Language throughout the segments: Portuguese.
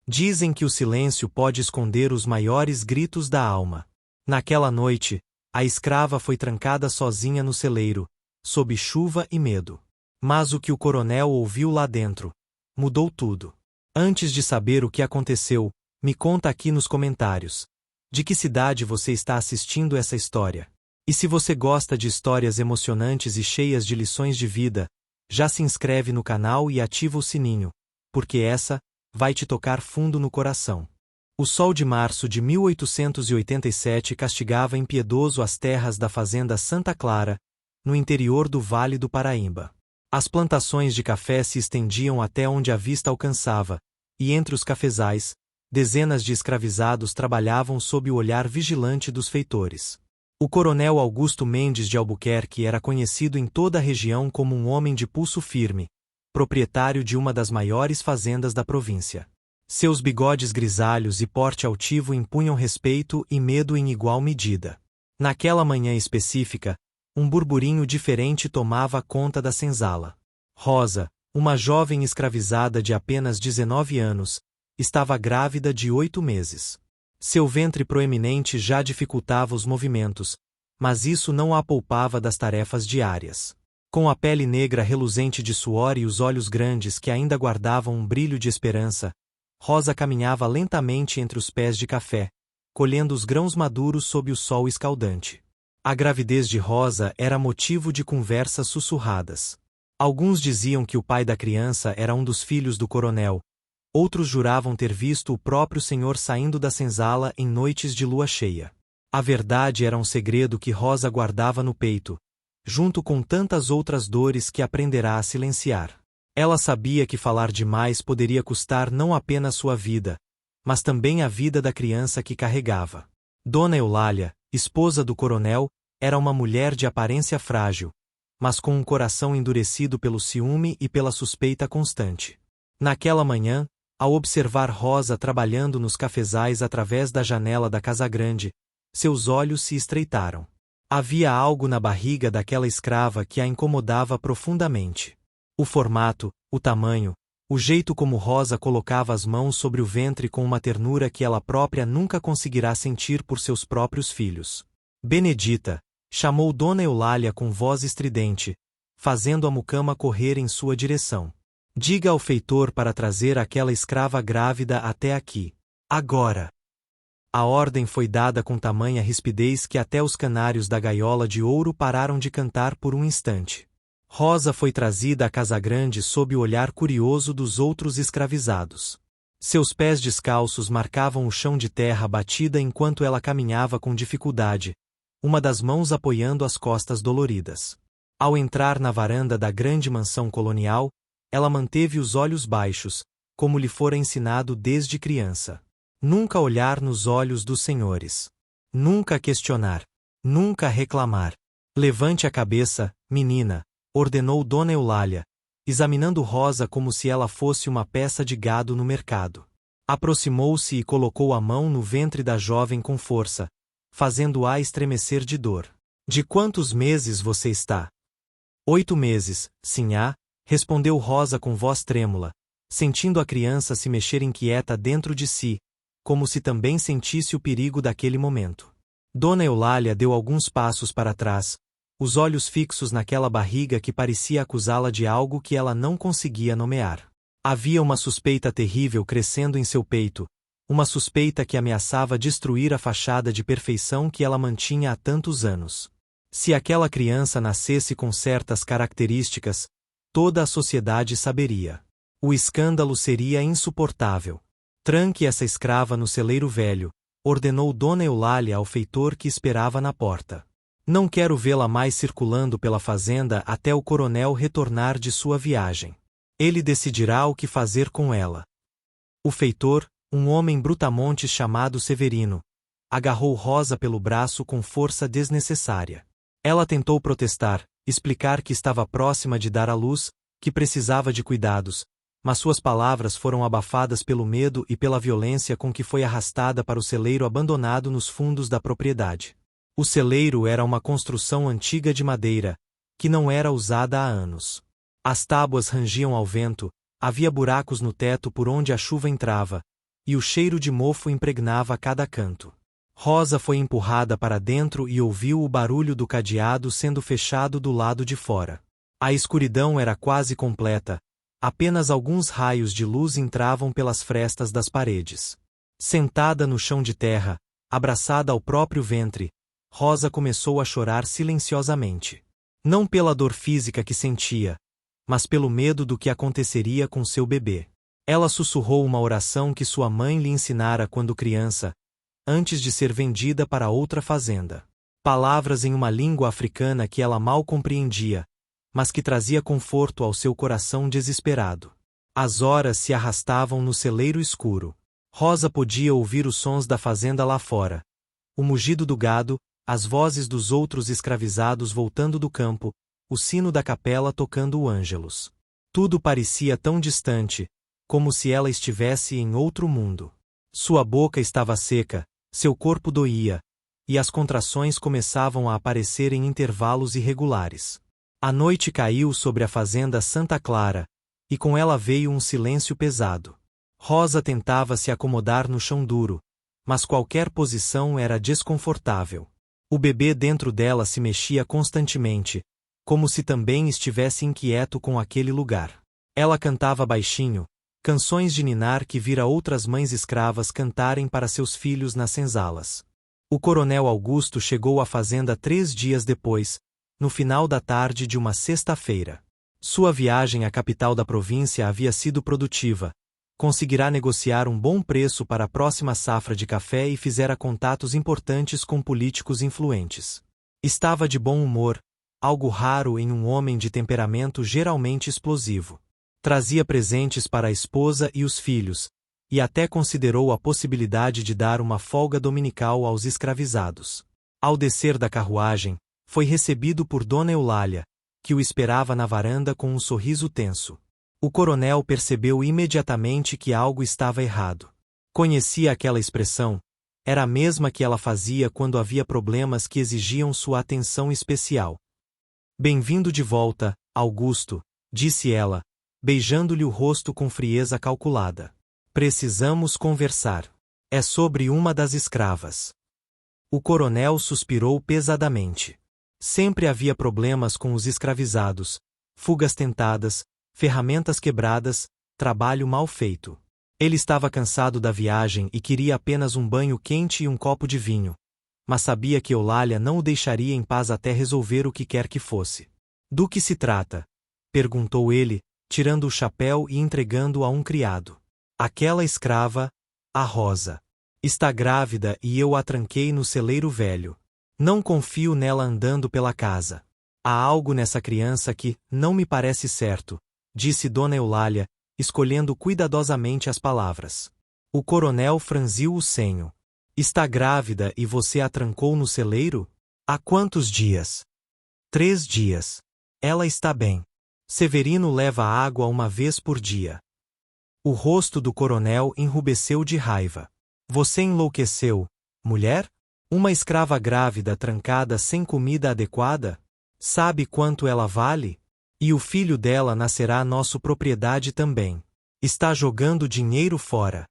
Dizem que o silêncio pode esconder os maiores gritos da alma. Naquela noite, a escrava foi trancada sozinha no celeiro, sob chuva e medo. Mas o que o coronel ouviu lá dentro mudou tudo. Antes de saber o que aconteceu, me conta aqui nos comentários. De que cidade você está assistindo essa história? E se você gosta de histórias emocionantes e cheias de lições de vida, já se inscreve no canal e ativa o sininho, porque essa vai te tocar fundo no coração. O sol de março de 1887 castigava impiedoso as terras da fazenda Santa Clara, no interior do Vale do Paraíba. As plantações de café se estendiam até onde a vista alcançava, e entre os cafezais, dezenas de escravizados trabalhavam sob o olhar vigilante dos feitores. O coronel Augusto Mendes de Albuquerque era conhecido em toda a região como um homem de pulso firme, proprietário de uma das maiores fazendas da província. Seus bigodes grisalhos e porte altivo impunham respeito e medo em igual medida. Naquela manhã específica, um burburinho diferente tomava conta da senzala. Rosa, uma jovem escravizada de apenas 19 anos, estava grávida de 8 meses. Seu ventre proeminente já dificultava os movimentos, mas isso não a poupava das tarefas diárias. Com a pele negra reluzente de suor e os olhos grandes que ainda guardavam um brilho de esperança, Rosa caminhava lentamente entre os pés de café, colhendo os grãos maduros sob o sol escaldante. A gravidez de Rosa era motivo de conversas sussurradas. Alguns diziam que o pai da criança era um dos filhos do coronel, outros juravam ter visto o próprio senhor saindo da senzala em noites de lua cheia. A verdade era um segredo que Rosa guardava no peito, junto com tantas outras dores que aprenderá a silenciar. Ela sabia que falar demais poderia custar não apenas sua vida, mas também a vida da criança que carregava. Dona Eulália, esposa do coronel, era uma mulher de aparência frágil, mas com um coração endurecido pelo ciúme e pela suspeita constante. Naquela manhã, ao observar Rosa trabalhando nos cafezais através da janela da casa grande, seus olhos se estreitaram. Havia algo na barriga daquela escrava que a incomodava profundamente. O formato, o tamanho, o jeito como Rosa colocava as mãos sobre o ventre com uma ternura que ela própria nunca conseguirá sentir por seus próprios filhos. Benedita, chamou Dona Eulália com voz estridente, fazendo a mucama correr em sua direção. Diga ao feitor para trazer aquela escrava grávida até aqui. Agora! A ordem foi dada com tamanha rispidez que até os canários da gaiola de ouro pararam de cantar por um instante. Rosa foi trazida à casa grande sob o olhar curioso dos outros escravizados. Seus pés descalços marcavam o chão de terra batida enquanto ela caminhava com dificuldade, uma das mãos apoiando as costas doloridas. Ao entrar na varanda da grande mansão colonial, ela manteve os olhos baixos, como lhe fora ensinado desde criança. Nunca olhar nos olhos dos senhores. Nunca questionar. Nunca reclamar. Levante a cabeça, menina, ordenou Dona Eulália, examinando Rosa como se ela fosse uma peça de gado no mercado. Aproximou-se e colocou a mão no ventre da jovem com força, fazendo-a estremecer de dor. De quantos meses você está? 8 meses, sinhá, respondeu Rosa com voz trêmula, sentindo a criança se mexer inquieta dentro de si, como se também sentisse o perigo daquele momento. Dona Eulália deu alguns passos para trás, os olhos fixos naquela barriga que parecia acusá-la de algo que ela não conseguia nomear. Havia uma suspeita terrível crescendo em seu peito, uma suspeita que ameaçava destruir a fachada de perfeição que ela mantinha há tantos anos. Se aquela criança nascesse com certas características, toda a sociedade saberia. O escândalo seria insuportável. Tranque essa escrava no celeiro velho, ordenou Dona Eulália ao feitor que esperava na porta. Não quero vê-la mais circulando pela fazenda até o coronel retornar de sua viagem. Ele decidirá o que fazer com ela. O feitor, um homem brutamontes chamado Severino, agarrou Rosa pelo braço com força desnecessária. Ela tentou protestar, explicar que estava próxima de dar à luz, que precisava de cuidados, mas suas palavras foram abafadas pelo medo e pela violência com que foi arrastada para o celeiro abandonado nos fundos da propriedade. O celeiro era uma construção antiga de madeira, que não era usada há anos. As tábuas rangiam ao vento, havia buracos no teto por onde a chuva entrava, e o cheiro de mofo impregnava cada canto. Rosa foi empurrada para dentro e ouviu o barulho do cadeado sendo fechado do lado de fora. A escuridão era quase completa, apenas alguns raios de luz entravam pelas frestas das paredes. Sentada no chão de terra, abraçada ao próprio ventre, Rosa começou a chorar silenciosamente. Não pela dor física que sentia, mas pelo medo do que aconteceria com seu bebê. Ela sussurrou uma oração que sua mãe lhe ensinara quando criança, antes de ser vendida para outra fazenda. Palavras em uma língua africana que ela mal compreendia, mas que trazia conforto ao seu coração desesperado. As horas se arrastavam no celeiro escuro. Rosa podia ouvir os sons da fazenda lá fora. O mugido do gado, as vozes dos outros escravizados voltando do campo, o sino da capela tocando o ângelus. Tudo parecia tão distante, como se ela estivesse em outro mundo. Sua boca estava seca, seu corpo doía, e as contrações começavam a aparecer em intervalos irregulares. A noite caiu sobre a fazenda Santa Clara, e com ela veio um silêncio pesado. Rosa tentava se acomodar no chão duro, mas qualquer posição era desconfortável. O bebê dentro dela se mexia constantemente, como se também estivesse inquieto com aquele lugar. Ela cantava baixinho, canções de ninar que vira outras mães escravas cantarem para seus filhos nas senzalas. O coronel Augusto chegou à fazenda 3 dias depois, no final da tarde de uma sexta-feira. Sua viagem à capital da província havia sido produtiva. Conseguirá negociar um bom preço para a próxima safra de café e fizera contatos importantes com políticos influentes. Estava de bom humor, algo raro em um homem de temperamento geralmente explosivo. Trazia presentes para a esposa e os filhos, e até considerou a possibilidade de dar uma folga dominical aos escravizados. Ao descer da carruagem, foi recebido por Dona Eulália, que o esperava na varanda com um sorriso tenso. O coronel percebeu imediatamente que algo estava errado. Conhecia aquela expressão, era a mesma que ela fazia quando havia problemas que exigiam sua atenção especial. Bem-vindo de volta, Augusto, disse ela, beijando-lhe o rosto com frieza calculada. Precisamos conversar. É sobre uma das escravas. O coronel suspirou pesadamente. Sempre havia problemas com os escravizados, fugas tentadas, ferramentas quebradas, trabalho mal feito. Ele estava cansado da viagem e queria apenas um banho quente e um copo de vinho, mas sabia que Eulália não o deixaria em paz até resolver o que quer que fosse. Do que se trata? Perguntou ele, tirando o chapéu e entregando-o a um criado. Aquela escrava, a Rosa. Está grávida e eu a tranquei no celeiro velho. Não confio nela andando pela casa. Há algo nessa criança que não me parece certo, disse Dona Eulália, escolhendo cuidadosamente as palavras. O coronel franziu o senho. Está grávida e você a trancou no celeiro? Há quantos dias? 3 dias. Ela está bem. Severino leva água uma vez por dia. O rosto do coronel enrubesceu de raiva. Você enlouqueceu, mulher? Uma escrava grávida trancada sem comida adequada? Sabe quanto ela vale? E o filho dela nascerá nossa propriedade também. Está jogando dinheiro fora.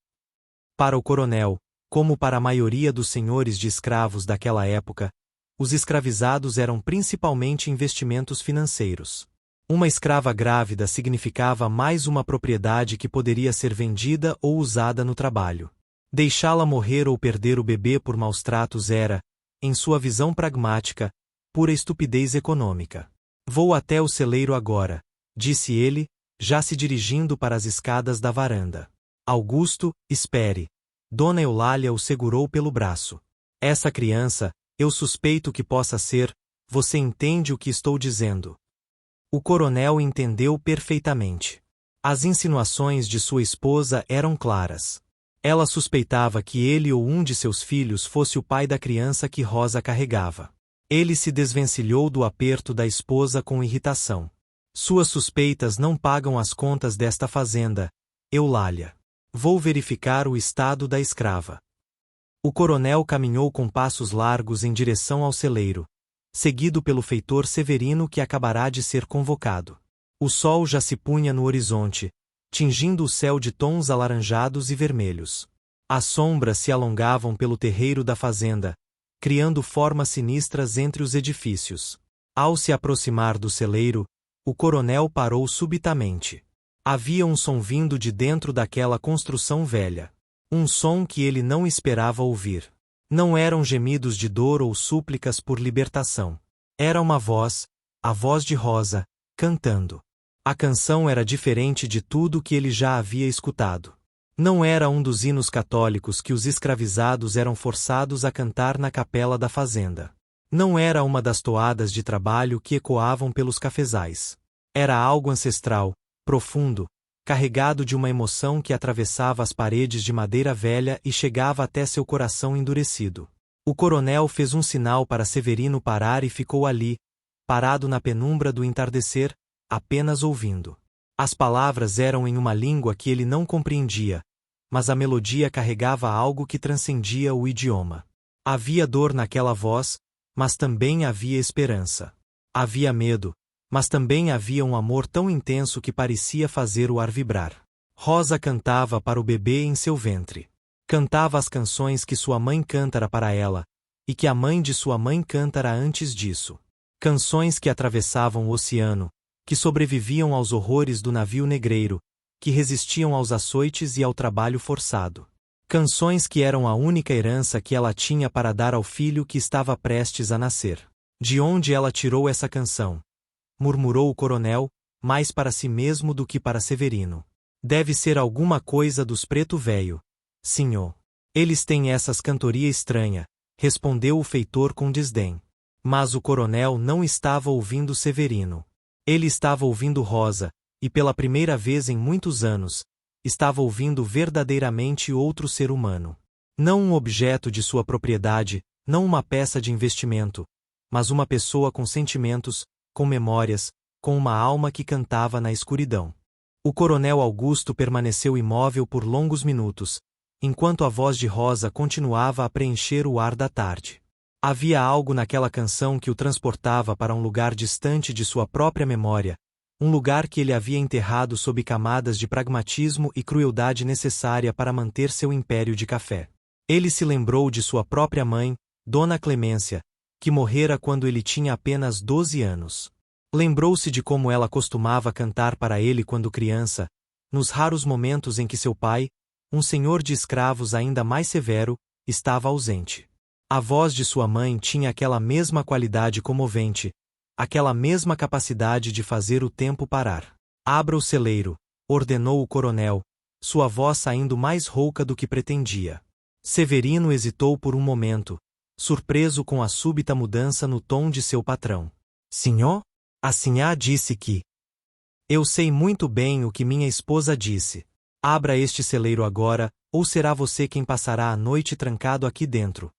Para o coronel, como para a maioria dos senhores de escravos daquela época, os escravizados eram principalmente investimentos financeiros. Uma escrava grávida significava mais uma propriedade que poderia ser vendida ou usada no trabalho. Deixá-la morrer ou perder o bebê por maus tratos era, em sua visão pragmática, pura estupidez econômica. Vou até o celeiro agora, disse ele, já se dirigindo para as escadas da varanda. Augusto, espere. Dona Eulália o segurou pelo braço. Essa criança, eu suspeito que possa ser, você entende o que estou dizendo. O coronel entendeu perfeitamente. As insinuações de sua esposa eram claras. Ela suspeitava que ele ou um de seus filhos fosse o pai da criança que Rosa carregava. Ele se desvencilhou do aperto da esposa com irritação. Suas suspeitas não pagam as contas desta fazenda, Eulália. Vou verificar o estado da escrava. O coronel caminhou com passos largos em direção ao celeiro, seguido pelo feitor Severino que acabará de ser convocado. O sol já se punha no horizonte, tingindo o céu de tons alaranjados e vermelhos. As sombras se alongavam pelo terreiro da fazenda, criando formas sinistras entre os edifícios. Ao se aproximar do celeiro, o coronel parou subitamente. Havia um som vindo de dentro daquela construção velha. Um som que ele não esperava ouvir. Não eram gemidos de dor ou súplicas por libertação. Era uma voz, a voz de Rosa, cantando. A canção era diferente de tudo que ele já havia escutado. Não era um dos hinos católicos que os escravizados eram forçados a cantar na capela da fazenda. Não era uma das toadas de trabalho que ecoavam pelos cafezais. Era algo ancestral, profundo, carregado de uma emoção que atravessava as paredes de madeira velha e chegava até seu coração endurecido. O coronel fez um sinal para Severino parar e ficou ali, parado na penumbra do entardecer, apenas ouvindo. As palavras eram em uma língua que ele não compreendia, mas a melodia carregava algo que transcendia o idioma. Havia dor naquela voz, mas também havia esperança. Havia medo, mas também havia um amor tão intenso que parecia fazer o ar vibrar. Rosa cantava para o bebê em seu ventre. Cantava as canções que sua mãe cantara para ela, e que a mãe de sua mãe cantara antes disso. Canções que atravessavam o oceano, que sobreviviam aos horrores do navio negreiro, que resistiam aos açoites e ao trabalho forçado. Canções que eram a única herança que ela tinha para dar ao filho que estava prestes a nascer. De onde ela tirou essa canção? Murmurou o coronel, mais para si mesmo do que para Severino. Deve ser alguma coisa dos preto velho. Senhor. Eles têm essas cantoria estranha, respondeu o feitor com desdém. Mas o coronel não estava ouvindo Severino. Ele estava ouvindo Rosa, e pela primeira vez em muitos anos, estava ouvindo verdadeiramente outro ser humano. Não um objeto de sua propriedade, não uma peça de investimento, mas uma pessoa com sentimentos, com memórias, com uma alma que cantava na escuridão. O coronel Augusto permaneceu imóvel por longos minutos, enquanto a voz de Rosa continuava a preencher o ar da tarde. Havia algo naquela canção que o transportava para um lugar distante de sua própria memória, um lugar que ele havia enterrado sob camadas de pragmatismo e crueldade necessária para manter seu império de café. Ele se lembrou de sua própria mãe, Dona Clemência, que morrera quando ele tinha apenas 12 anos. Lembrou-se de como ela costumava cantar para ele quando criança, nos raros momentos em que seu pai, um senhor de escravos ainda mais severo, estava ausente. A voz de sua mãe tinha aquela mesma qualidade comovente, aquela mesma capacidade de fazer o tempo parar. Abra o celeiro, ordenou o coronel, sua voz saindo mais rouca do que pretendia. Severino hesitou por um momento, surpreso com a súbita mudança no tom de seu patrão. Senhor? A sinhá disse que... Eu sei muito bem o que minha esposa disse. Abra este celeiro agora, ou será você quem passará a noite trancado aqui dentro.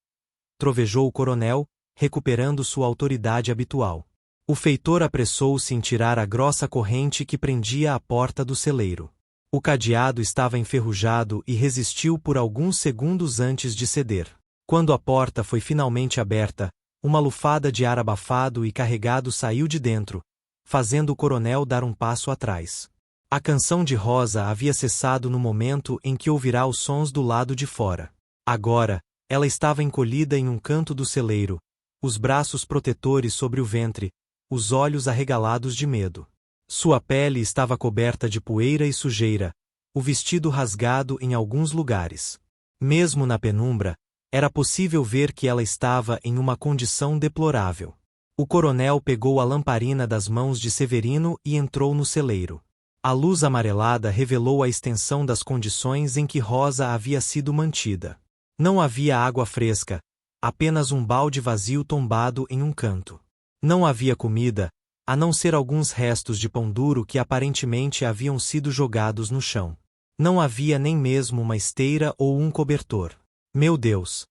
Trovejou o coronel, recuperando sua autoridade habitual. O feitor apressou-se em tirar a grossa corrente que prendia a porta do celeiro. O cadeado estava enferrujado e resistiu por alguns segundos antes de ceder. Quando a porta foi finalmente aberta, uma lufada de ar abafado e carregado saiu de dentro, fazendo o coronel dar um passo atrás. A canção de Rosa havia cessado no momento em que ouvirá os sons do lado de fora. Agora, ela estava encolhida em um canto do celeiro, os braços protetores sobre o ventre, os olhos arregalados de medo. Sua pele estava coberta de poeira e sujeira, o vestido rasgado em alguns lugares. Mesmo na penumbra, era possível ver que ela estava em uma condição deplorável. O coronel pegou a lamparina das mãos de Severino e entrou no celeiro. A luz amarelada revelou a extensão das condições em que Rosa havia sido mantida. Não havia água fresca, apenas um balde vazio tombado em um canto. Não havia comida, a não ser alguns restos de pão duro que aparentemente haviam sido jogados no chão. Não havia nem mesmo uma esteira ou um cobertor. Meu Deus!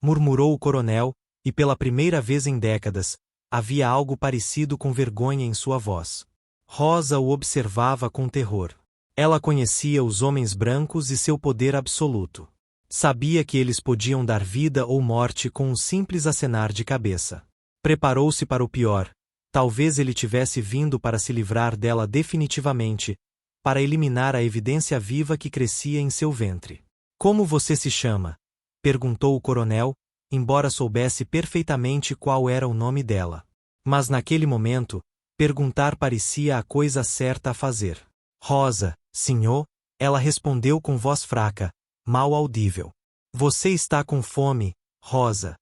Murmurou o coronel, e pela primeira vez em décadas, havia algo parecido com vergonha em sua voz. Rosa o observava com terror. Ela conhecia os homens brancos e seu poder absoluto. Sabia que eles podiam dar vida ou morte com um simples acenar de cabeça. Preparou-se para o pior. Talvez ele tivesse vindo para se livrar dela definitivamente, para eliminar a evidência viva que crescia em seu ventre. Como você se chama? Perguntou o coronel, embora soubesse perfeitamente qual era o nome dela. Mas naquele momento, perguntar parecia a coisa certa a fazer. Rosa, senhor, ela respondeu com voz fraca, mal audível. Você está com fome, Rosa?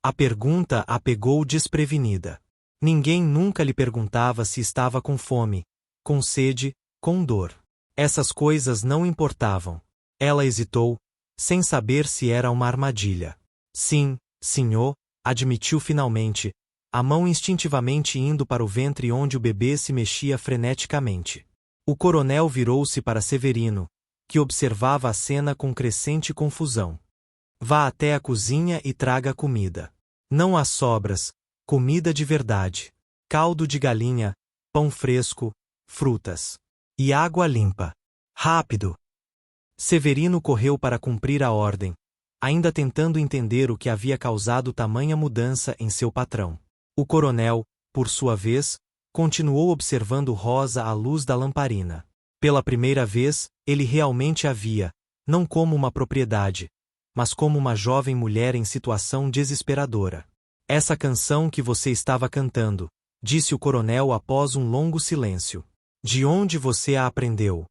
A pergunta a pegou desprevenida. Ninguém nunca lhe perguntava se estava com fome, com sede, com dor. Essas coisas não importavam. Ela hesitou, sem saber se era uma armadilha. Sim, senhor, admitiu finalmente, a mão instintivamente indo para o ventre onde o bebê se mexia freneticamente. O coronel virou-se para Severino, que observava a cena com crescente confusão. Vá até a cozinha e traga comida. Não há sobras, comida de verdade. Caldo de galinha, pão fresco, frutas. E água limpa. Rápido! Severino correu para cumprir a ordem, ainda tentando entender o que havia causado tamanha mudança em seu patrão. O coronel, por sua vez, continuou observando Rosa à luz da lamparina. Pela primeira vez, ele realmente a via, não como uma propriedade, mas como uma jovem mulher em situação desesperadora. Essa canção que você estava cantando, disse o coronel após um longo silêncio. De onde você a aprendeu?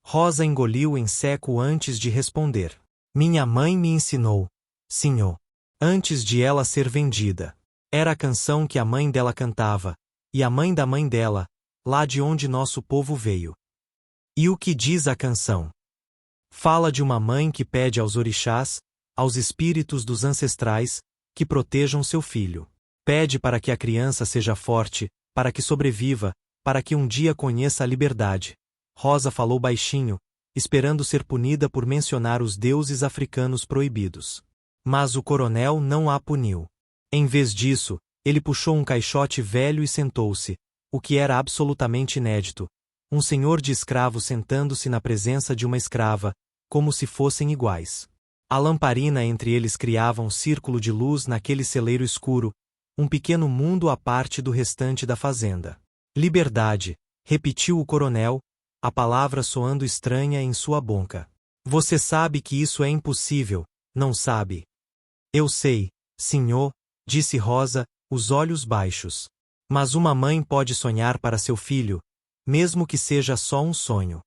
Rosa engoliu em seco antes de responder. Minha mãe me ensinou, senhor. Antes de ela ser vendida. Era a canção que a mãe dela cantava, e a mãe da mãe dela, lá de onde nosso povo veio. E o que diz a canção? Fala de uma mãe que pede aos orixás, aos espíritos dos ancestrais, que protejam seu filho. Pede para que a criança seja forte, para que sobreviva, para que um dia conheça a liberdade. Rosa falou baixinho, esperando ser punida por mencionar os deuses africanos proibidos. Mas o coronel não a puniu. Em vez disso, ele puxou um caixote velho e sentou-se, o que era absolutamente inédito. Um senhor de escravos sentando-se na presença de uma escrava, como se fossem iguais. A lamparina entre eles criava um círculo de luz naquele celeiro escuro, um pequeno mundo à parte do restante da fazenda. Liberdade, repetiu o coronel, a palavra soando estranha em sua boca. Você sabe que isso é impossível, não sabe? Eu sei, senhor, disse Rosa, os olhos baixos. Mas uma mãe pode sonhar para seu filho, mesmo que seja só um sonho.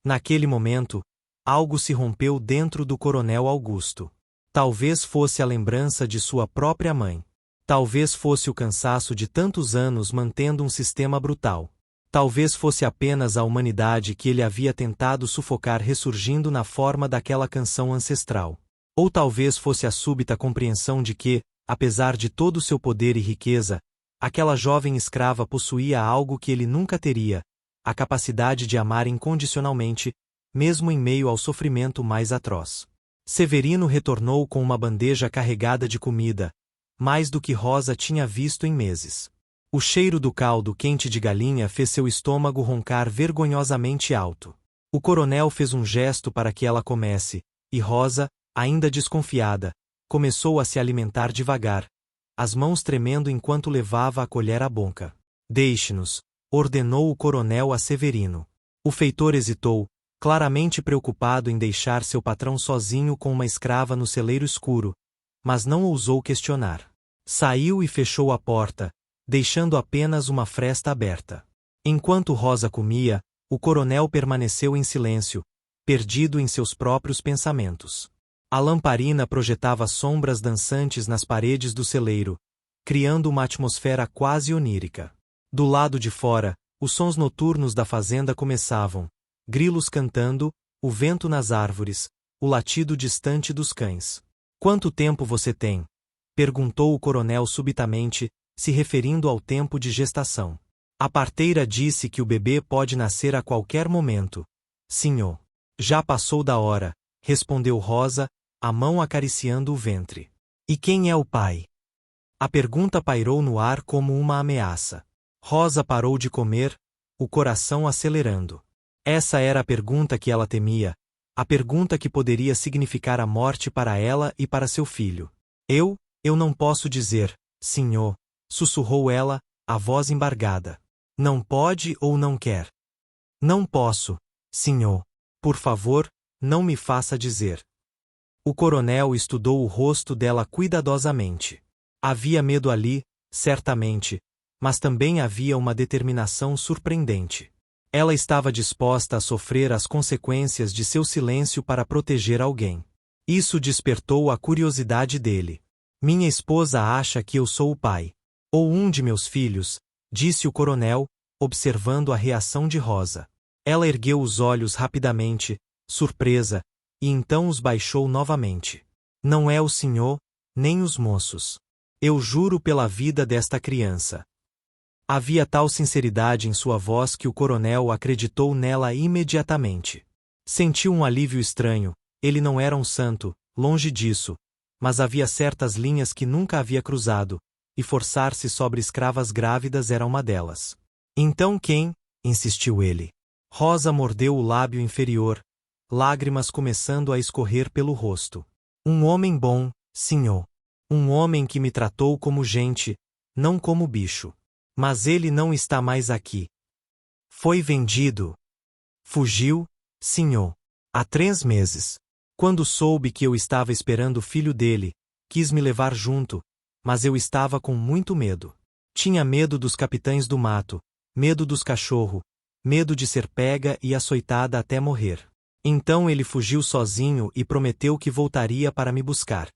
Naquele momento, algo se rompeu dentro do coronel Augusto. Talvez fosse a lembrança de sua própria mãe. Talvez fosse o cansaço de tantos anos mantendo um sistema brutal. Talvez fosse apenas a humanidade que ele havia tentado sufocar ressurgindo na forma daquela canção ancestral. Ou talvez fosse a súbita compreensão de que, apesar de todo seu poder e riqueza, aquela jovem escrava possuía algo que ele nunca teria, a capacidade de amar incondicionalmente, mesmo em meio ao sofrimento mais atroz. Severino retornou com uma bandeja carregada de comida, mais do que Rosa tinha visto em meses. O cheiro do caldo quente de galinha fez seu estômago roncar vergonhosamente alto. O coronel fez um gesto para que ela comesse, e Rosa, ainda desconfiada, começou a se alimentar devagar, as mãos tremendo enquanto levava a colher à boca. Deixe-nos, ordenou o coronel a Severino. O feitor hesitou, claramente preocupado em deixar seu patrão sozinho com uma escrava no celeiro escuro, mas não ousou questionar. Saiu e fechou a porta, deixando apenas uma fresta aberta. Enquanto Rosa comia, o coronel permaneceu em silêncio, perdido em seus próprios pensamentos. A lamparina projetava sombras dançantes nas paredes do celeiro, criando uma atmosfera quase onírica. Do lado de fora, os sons noturnos da fazenda começavam, grilos cantando, o vento nas árvores, o latido distante dos cães. Quanto tempo você tem? Perguntou o coronel subitamente, se referindo ao tempo de gestação. A parteira disse que o bebê pode nascer a qualquer momento. Senhor. Já passou da hora, respondeu Rosa, a mão acariciando o ventre. E quem é o pai? A pergunta pairou no ar como uma ameaça. Rosa parou de comer, o coração acelerando. Essa era a pergunta que ela temia, a pergunta que poderia significar a morte para ela e para seu filho. Eu não posso dizer, senhor, sussurrou ela, a voz embargada. Não pode ou não quer? Não posso, senhor. Por favor, não me faça dizer. O coronel estudou o rosto dela cuidadosamente. Havia medo ali, certamente, mas também havia uma determinação surpreendente. Ela estava disposta a sofrer as consequências de seu silêncio para proteger alguém. Isso despertou a curiosidade dele. Minha esposa acha que eu sou o pai. Ou um de meus filhos, disse o coronel, observando a reação de Rosa. Ela ergueu os olhos rapidamente, surpresa, e então os baixou novamente. Não é o senhor, nem os moços. Eu juro pela vida desta criança. Havia tal sinceridade em sua voz que o coronel acreditou nela imediatamente. Sentiu um alívio estranho. Ele não era um santo, longe disso, mas havia certas linhas que nunca havia cruzado, e forçar-se sobre escravas grávidas era uma delas. Então quem? Insistiu ele. Rosa mordeu o lábio inferior, lágrimas começando a escorrer pelo rosto. Um homem bom, senhor. Um homem que me tratou como gente, não como bicho. Mas ele não está mais aqui. Foi vendido. Fugiu, senhor. Há 3 meses. Quando soube que eu estava esperando o filho dele, quis me levar junto, mas eu estava com muito medo. Tinha medo dos capitães do mato, medo dos cachorros, medo de ser pega e açoitada até morrer. Então ele fugiu sozinho e prometeu que voltaria para me buscar.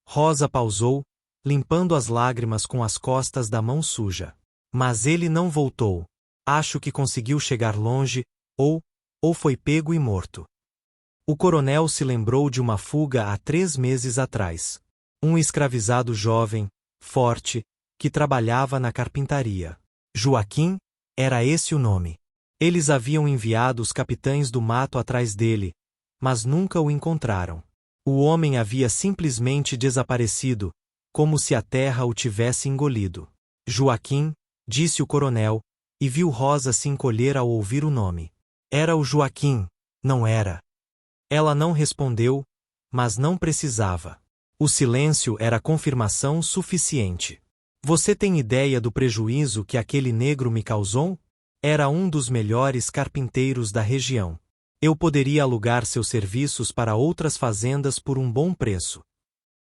Rosa pausou, limpando as lágrimas com as costas da mão suja. Mas ele não voltou. Acho que conseguiu chegar longe, ou foi pego e morto. O coronel se lembrou de uma fuga há 3 meses atrás. Um escravizado jovem, forte, que trabalhava na carpintaria. Joaquim, era esse o nome. Eles haviam enviado os capitães do mato atrás dele, mas nunca o encontraram. O homem havia simplesmente desaparecido, como se a terra o tivesse engolido. Joaquim, disse o coronel, e viu Rosa se encolher ao ouvir o nome. Era o Joaquim, não era? Ela não respondeu, mas não precisava. O silêncio era confirmação suficiente. Você tem ideia do prejuízo que aquele negro me causou? Era um dos melhores carpinteiros da região. Eu poderia alugar seus serviços para outras fazendas por um bom preço.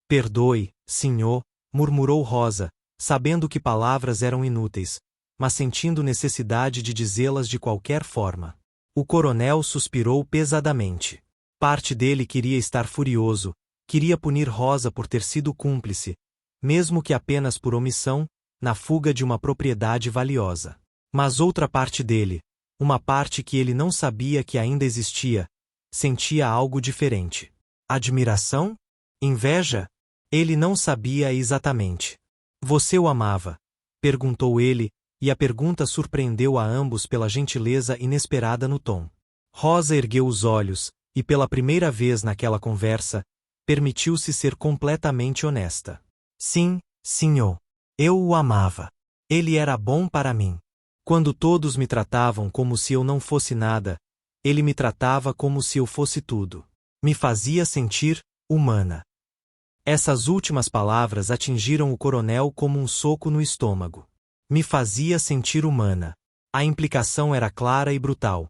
Perdoe, senhor, murmurou Rosa, sabendo que palavras eram inúteis, mas sentindo necessidade de dizê-las de qualquer forma. O coronel suspirou pesadamente. Parte dele queria estar furioso, queria punir Rosa por ter sido cúmplice, mesmo que apenas por omissão, na fuga de uma propriedade valiosa. Mas outra parte dele, uma parte que ele não sabia que ainda existia, sentia algo diferente. Admiração? Inveja? Ele não sabia exatamente. Você o amava? Perguntou ele, e a pergunta surpreendeu a ambos pela gentileza inesperada no tom. Rosa ergueu os olhos, e pela primeira vez naquela conversa, permitiu-se ser completamente honesta. Sim, senhor. Eu o amava. Ele era bom para mim. Quando todos me tratavam como se eu não fosse nada, ele me tratava como se eu fosse tudo. Me fazia sentir humana. Essas últimas palavras atingiram o coronel como um soco no estômago. Me fazia sentir humana. A implicação era clara e brutal.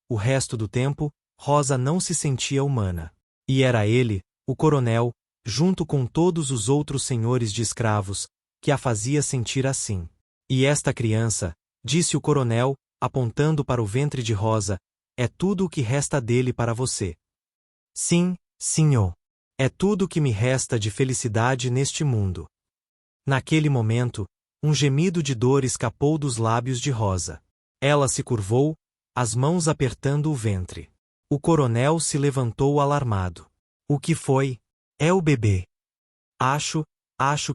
O resto do tempo, Rosa não se sentia humana. E era ele, o coronel, junto com todos os outros senhores de escravos, que a fazia sentir assim. E esta criança, disse o coronel, apontando para o ventre de Rosa, é tudo o que resta dele para você. Sim, senhor. É tudo o que me resta de felicidade neste mundo. Naquele momento, um gemido de dor escapou dos lábios de Rosa. Ela se curvou, as mãos apertando o ventre. O coronel se levantou alarmado. O que foi? É o bebê. Acho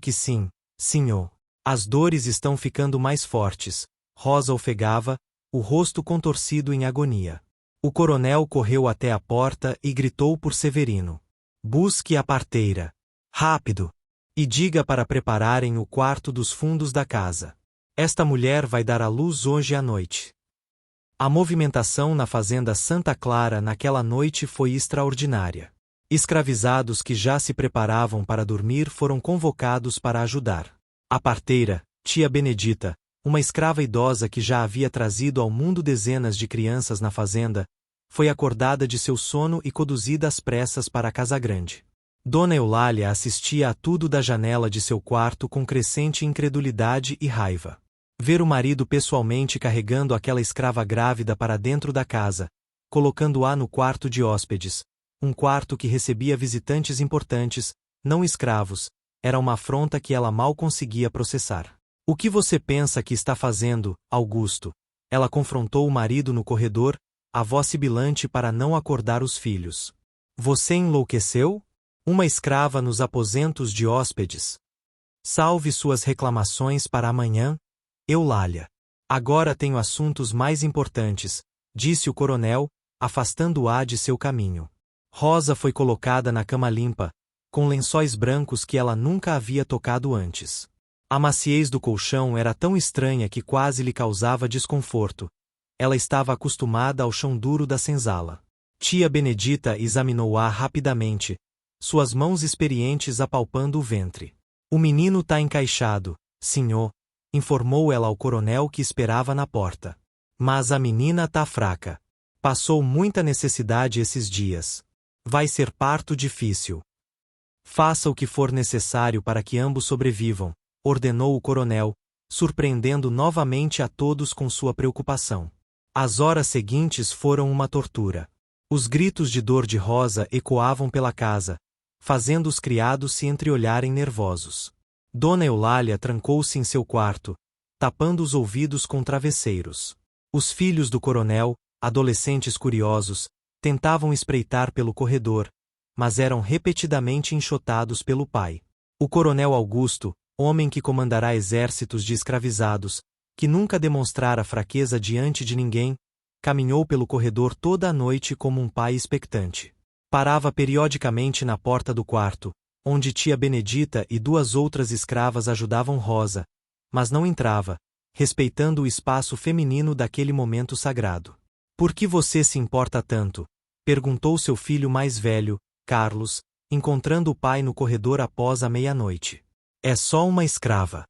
que sim, senhor. As dores estão ficando mais fortes. Rosa ofegava, o rosto contorcido em agonia. O coronel correu até a porta e gritou por Severino. Busque a parteira. Rápido! E diga para prepararem o quarto dos fundos da casa. Esta mulher vai dar à luz hoje à noite. A movimentação na fazenda Santa Clara naquela noite foi extraordinária. Escravizados que já se preparavam para dormir foram convocados para ajudar. A parteira, tia Benedita, uma escrava idosa que já havia trazido ao mundo dezenas de crianças na fazenda, foi acordada de seu sono e conduzida às pressas para a casa grande. Dona Eulália assistia a tudo da janela de seu quarto com crescente incredulidade e raiva. Ver o marido pessoalmente carregando aquela escrava grávida para dentro da casa, colocando-a no quarto de hóspedes, um quarto que recebia visitantes importantes, não escravos, era uma afronta que ela mal conseguia processar. O que você pensa que está fazendo, Augusto? Ela confrontou o marido no corredor, a voz sibilante para não acordar os filhos. Você enlouqueceu? Uma escrava nos aposentos de hóspedes. Salve suas reclamações para amanhã, Eulália. Agora tenho assuntos mais importantes, disse o coronel, afastando-a de seu caminho. Rosa foi colocada na cama limpa, com lençóis brancos que ela nunca havia tocado antes. A maciez do colchão era tão estranha que quase lhe causava desconforto. Ela estava acostumada ao chão duro da senzala. Tia Benedita examinou-a rapidamente, suas mãos experientes apalpando o ventre. O menino tá encaixado, senhor, informou ela ao coronel que esperava na porta. Mas a menina tá fraca. Passou muita necessidade esses dias. Vai ser parto difícil. Faça o que for necessário para que ambos sobrevivam, ordenou o coronel, surpreendendo novamente a todos com sua preocupação. As horas seguintes foram uma tortura. Os gritos de dor de Rosa ecoavam pela casa, fazendo os criados se entreolharem nervosos. Dona Eulália trancou-se em seu quarto, tapando os ouvidos com travesseiros. Os filhos do coronel, adolescentes curiosos, tentavam espreitar pelo corredor, mas eram repetidamente enxotados pelo pai. O coronel Augusto, homem que comandará exércitos de escravizados, que nunca demonstrara fraqueza diante de ninguém, caminhou pelo corredor toda a noite como um pai expectante. Parava periodicamente na porta do quarto, onde tia Benedita e duas outras escravas ajudavam Rosa, mas não entrava, respeitando o espaço feminino daquele momento sagrado. Por que você se importa tanto? Perguntou seu filho mais velho, Carlos, encontrando o pai no corredor após a meia-noite. É só uma escrava.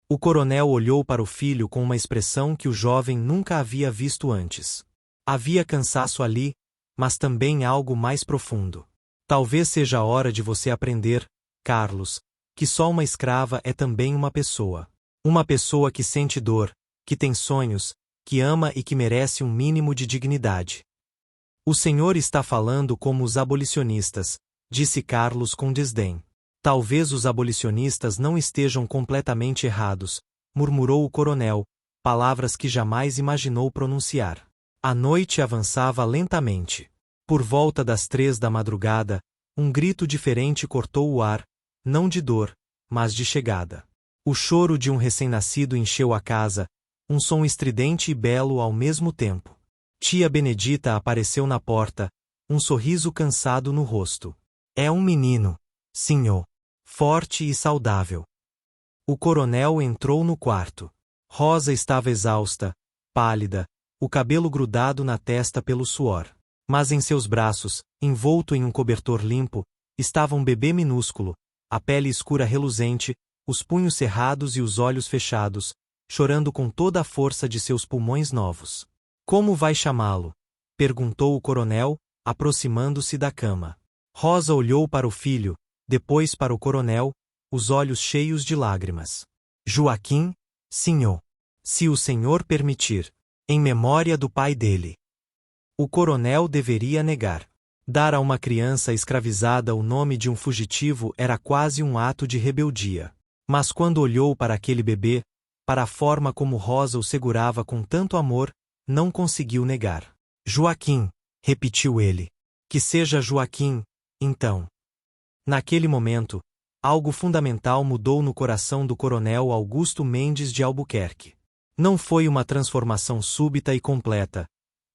O coronel olhou para o filho com uma expressão que o jovem nunca havia visto antes. Havia cansaço ali, mas também algo mais profundo. Talvez seja a hora de você aprender, Carlos, que só uma escrava é também uma pessoa. Uma pessoa que sente dor, que tem sonhos, que ama e que merece um mínimo de dignidade. O senhor está falando como os abolicionistas, disse Carlos com desdém. Talvez os abolicionistas não estejam completamente errados, murmurou o coronel, palavras que jamais imaginou pronunciar. A noite avançava lentamente. Por volta das 3 da madrugada, um grito diferente cortou o ar, não de dor, mas de chegada. O choro de um recém-nascido encheu a casa, um som estridente e belo ao mesmo tempo. Tia Benedita apareceu na porta, um sorriso cansado no rosto. É um menino, senhor. Forte e saudável. O coronel entrou no quarto. Rosa estava exausta, pálida, o cabelo grudado na testa pelo suor. Mas em seus braços, envolto em um cobertor limpo, estava um bebê minúsculo, a pele escura reluzente, os punhos cerrados e os olhos fechados, chorando com toda a força de seus pulmões novos. Como vai chamá-lo? Perguntou o coronel, aproximando-se da cama. Rosa olhou para o filho, depois para o coronel, os olhos cheios de lágrimas. Joaquim, senhor. Se o senhor permitir. Em memória do pai dele. O coronel deveria negar. Dar a uma criança escravizada o nome de um fugitivo era quase um ato de rebeldia. Mas quando olhou para aquele bebê, para a forma como Rosa o segurava com tanto amor, não conseguiu negar. Joaquim, repetiu ele. Que seja Joaquim, então. Naquele momento, algo fundamental mudou no coração do coronel Augusto Mendes de Albuquerque. Não foi uma transformação súbita e completa.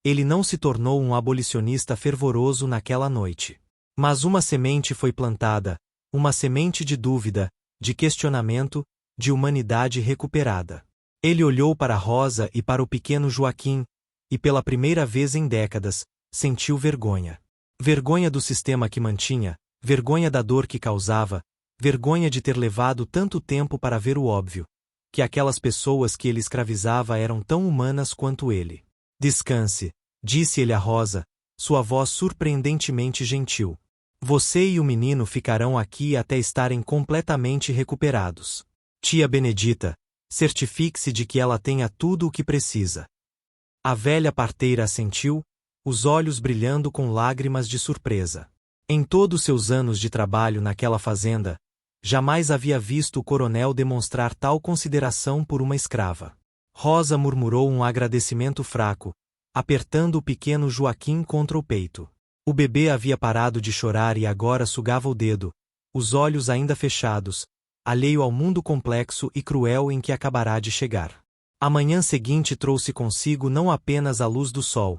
Ele não se tornou um abolicionista fervoroso naquela noite. Mas uma semente foi plantada, uma semente de dúvida, de questionamento, de humanidade recuperada. Ele olhou para Rosa e para o pequeno Joaquim, e pela primeira vez em décadas, sentiu vergonha. Vergonha do sistema que mantinha, vergonha da dor que causava, vergonha de ter levado tanto tempo para ver o óbvio, que aquelas pessoas que ele escravizava eram tão humanas quanto ele. Descanse, disse ele a Rosa, sua voz surpreendentemente gentil. Você e o menino ficarão aqui até estarem completamente recuperados. Tia Benedita, certifique-se de que ela tenha tudo o que precisa. A velha parteira assentiu, os olhos brilhando com lágrimas de surpresa. Em todos seus anos de trabalho naquela fazenda, jamais havia visto o coronel demonstrar tal consideração por uma escrava. Rosa murmurou um agradecimento fraco, apertando o pequeno Joaquim contra o peito. O bebê havia parado de chorar e agora sugava o dedo, os olhos ainda fechados, alheio ao mundo complexo e cruel em que acabará de chegar. A manhã seguinte trouxe consigo não apenas a luz do sol,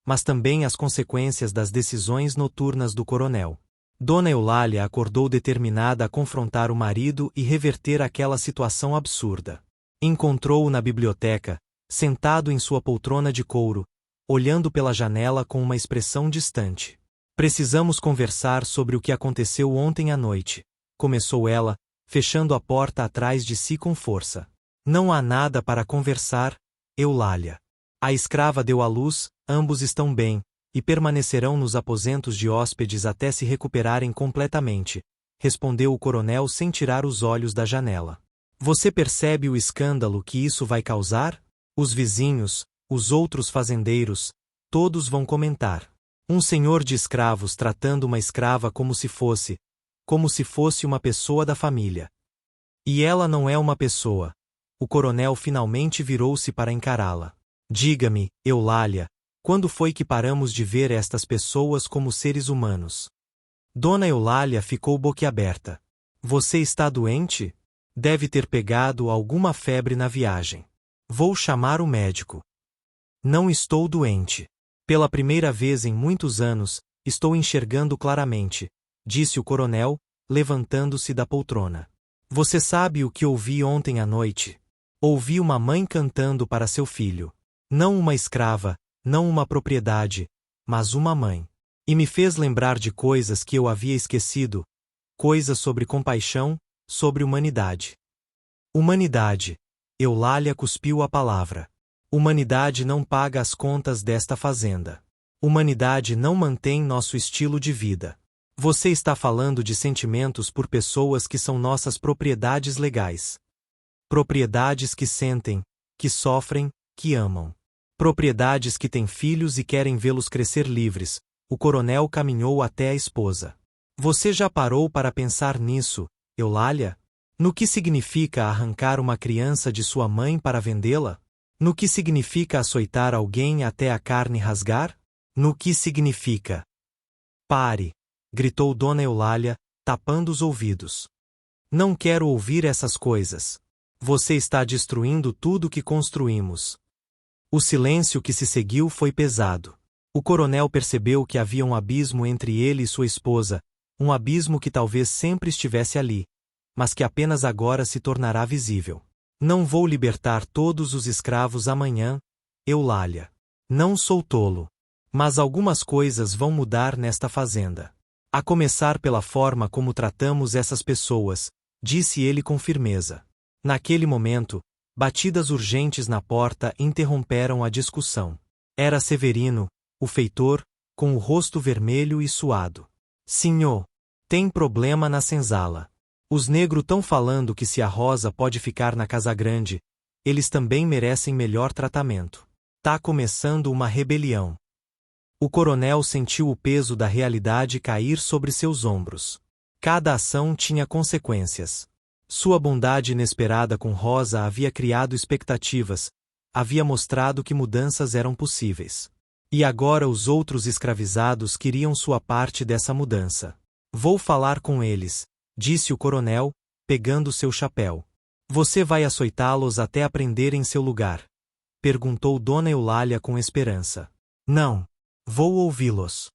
mas também as consequências das decisões noturnas do coronel. Dona Eulália acordou determinada a confrontar o marido e reverter aquela situação absurda. Encontrou-o na biblioteca, sentado em sua poltrona de couro, olhando pela janela com uma expressão distante. Precisamos conversar sobre o que aconteceu ontem à noite, começou ela, fechando a porta atrás de si com força. Não há nada para conversar, Eulália. A escrava deu à luz, ambos estão bem, e permanecerão nos aposentos de hóspedes até se recuperarem completamente, respondeu o coronel sem tirar os olhos da janela. Você percebe o escândalo que isso vai causar? Os vizinhos, os outros fazendeiros, todos vão comentar. Um senhor de escravos tratando uma escrava como se fosse uma pessoa da família. E ela não é uma pessoa. O coronel finalmente virou-se para encará-la. Diga-me, Eulália, quando foi que paramos de ver estas pessoas como seres humanos? Dona Eulália ficou boquiaberta. Você está doente? Deve ter pegado alguma febre na viagem. Vou chamar o médico. Não estou doente. Pela primeira vez em muitos anos, estou enxergando claramente, disse o coronel, levantando-se da poltrona. Você sabe o que ouvi ontem à noite? Ouvi uma mãe cantando para seu filho. Não uma escrava, não uma propriedade, mas uma mãe. E me fez lembrar de coisas que eu havia esquecido, coisas sobre compaixão, sobre humanidade. Humanidade. Eulália cuspiu a palavra. Humanidade não paga as contas desta fazenda. Humanidade não mantém nosso estilo de vida. Você está falando de sentimentos por pessoas que são nossas propriedades legais. Propriedades que sentem, que sofrem, que amam. Propriedades que têm filhos e querem vê-los crescer livres. O coronel caminhou até a esposa. Você já parou para pensar nisso, Eulália? No que significa arrancar uma criança de sua mãe para vendê-la? No que significa açoitar alguém até a carne rasgar? No que significa? Pare! Gritou Dona Eulália, tapando os ouvidos. Não quero ouvir essas coisas. Você está destruindo tudo que construímos. O silêncio que se seguiu foi pesado. O coronel percebeu que havia um abismo entre ele e sua esposa, um abismo que talvez sempre estivesse ali, mas que apenas agora se tornará visível. Não vou libertar todos os escravos amanhã, Eulália. Não sou tolo. Mas algumas coisas vão mudar nesta fazenda. A começar pela forma como tratamos essas pessoas, disse ele com firmeza. Naquele momento, batidas urgentes na porta interromperam a discussão. Era Severino, o feitor, com o rosto vermelho e suado. Senhor, tem problema na senzala. Os negros tão falando que se a Rosa pode ficar na casa grande, eles também merecem melhor tratamento. Tá começando uma rebelião. O coronel sentiu o peso da realidade cair sobre seus ombros. Cada ação tinha consequências. Sua bondade inesperada com Rosa havia criado expectativas, havia mostrado que mudanças eram possíveis. E agora os outros escravizados queriam sua parte dessa mudança. Vou falar com eles, disse o coronel, pegando seu chapéu. Você vai açoitá-los até aprenderem seu lugar? Perguntou Dona Eulália com esperança. Não. Vou ouvi-los.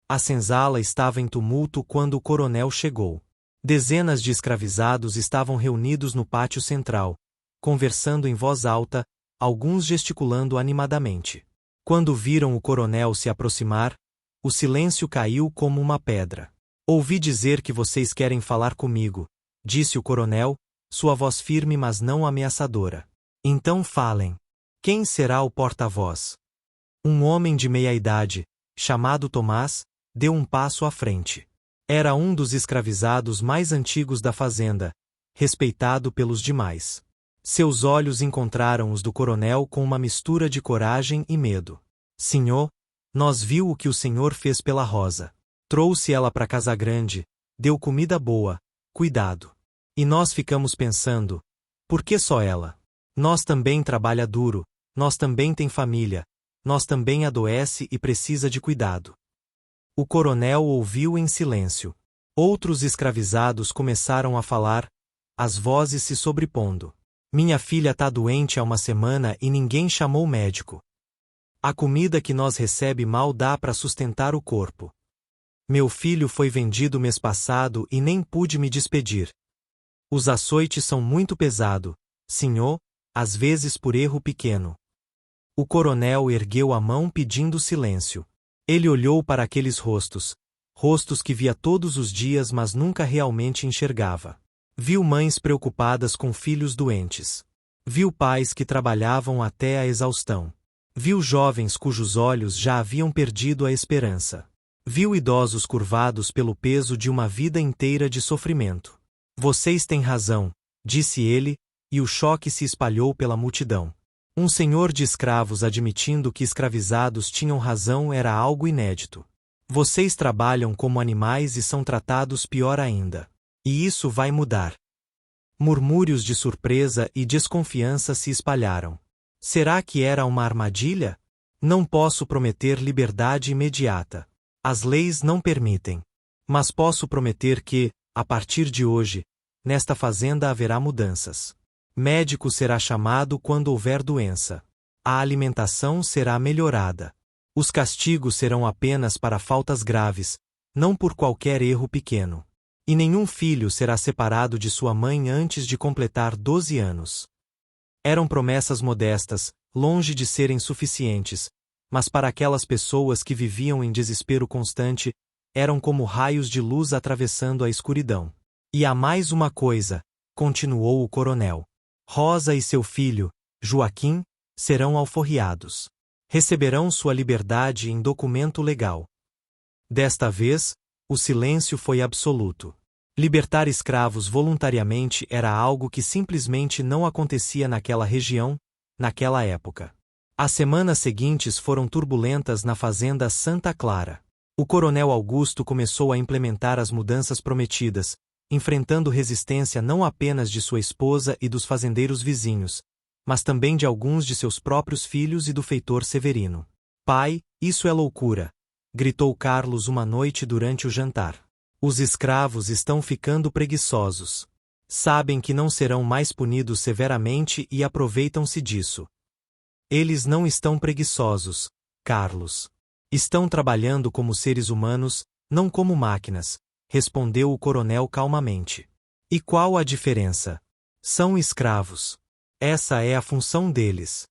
A senzala estava em tumulto quando o coronel chegou. Dezenas de escravizados estavam reunidos no pátio central, conversando em voz alta, alguns gesticulando animadamente. Quando viram o coronel se aproximar, o silêncio caiu como uma pedra. Ouvi dizer que vocês querem falar comigo, disse o coronel, sua voz firme mas não ameaçadora. Então falem. Quem será o porta-voz? Um homem de meia idade, chamado Tomás, deu um passo à frente. Era um dos escravizados mais antigos da fazenda, respeitado pelos demais. Seus olhos encontraram os do coronel com uma mistura de coragem e medo. Senhor, nós viu o que o senhor fez pela Rosa. Trouxe ela para Casa Grande, deu comida boa, cuidado. E nós ficamos pensando, por que só ela? Nós também trabalha duro, nós também tem família, nós também adoece e precisa de cuidado. O coronel ouviu em silêncio. Outros escravizados começaram a falar, as vozes se sobrepondo. Minha filha tá doente há uma semana e ninguém chamou o médico. A comida que nós recebe mal dá para sustentar o corpo. Meu filho foi vendido mês passado e nem pude me despedir. Os açoites são muito pesado, senhor, às vezes por erro pequeno. O coronel ergueu a mão pedindo silêncio. Ele olhou para aqueles rostos, rostos que via todos os dias mas nunca realmente enxergava. Viu mães preocupadas com filhos doentes. Viu pais que trabalhavam até a exaustão. Viu jovens cujos olhos já haviam perdido a esperança. Viu idosos curvados pelo peso de uma vida inteira de sofrimento. Vocês têm razão, disse ele, e o choque se espalhou pela multidão. Um senhor de escravos admitindo que escravizados tinham razão era algo inédito. Vocês trabalham como animais e são tratados pior ainda. E isso vai mudar. Murmúrios de surpresa e desconfiança se espalharam. Será que era uma armadilha? Não posso prometer liberdade imediata. As leis não permitem. Mas posso prometer que, a partir de hoje, nesta fazenda haverá mudanças. Médico será chamado quando houver doença. A alimentação será melhorada. Os castigos serão apenas para faltas graves, não por qualquer erro pequeno. E nenhum filho será separado de sua mãe antes de completar 12 anos. Eram promessas modestas, longe de serem suficientes, mas para aquelas pessoas que viviam em desespero constante, eram como raios de luz atravessando a escuridão. E há mais uma coisa, continuou o coronel. Rosa e seu filho, Joaquim, serão alforriados. Receberão sua liberdade em documento legal. Desta vez, o silêncio foi absoluto. Libertar escravos voluntariamente era algo que simplesmente não acontecia naquela região, naquela época. As semanas seguintes foram turbulentas na fazenda Santa Clara. O coronel Augusto começou a implementar as mudanças prometidas, enfrentando resistência não apenas de sua esposa e dos fazendeiros vizinhos, mas também de alguns de seus próprios filhos e do feitor Severino. Pai, isso é loucura, gritou Carlos uma noite durante o jantar. Os escravos estão ficando preguiçosos. Sabem que não serão mais punidos severamente e aproveitam-se disso. Eles não estão preguiçosos, Carlos. Estão trabalhando como seres humanos, não como máquinas, respondeu o coronel calmamente. E qual a diferença? São escravos. Essa é a função deles.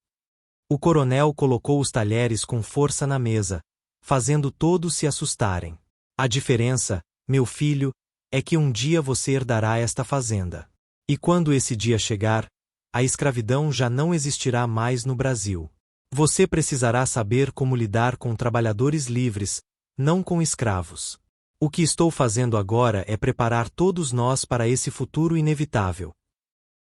O coronel colocou os talheres com força na mesa, fazendo todos se assustarem. A diferença, meu filho, é que um dia você herdará esta fazenda. E quando esse dia chegar, a escravidão já não existirá mais no Brasil. Você precisará saber como lidar com trabalhadores livres, não com escravos. O que estou fazendo agora é preparar todos nós para esse futuro inevitável.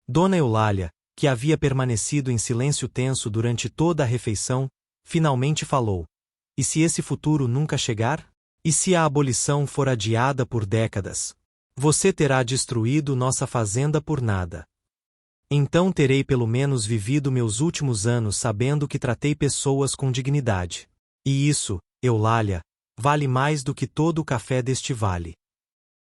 Dona Eulália, que havia permanecido em silêncio tenso durante toda a refeição, finalmente falou. E se esse futuro nunca chegar? E se a abolição for adiada por décadas? Você terá destruído nossa fazenda por nada. Então terei pelo menos vivido meus últimos anos sabendo que tratei pessoas com dignidade. E isso, Eulália, vale mais do que todo o café deste vale.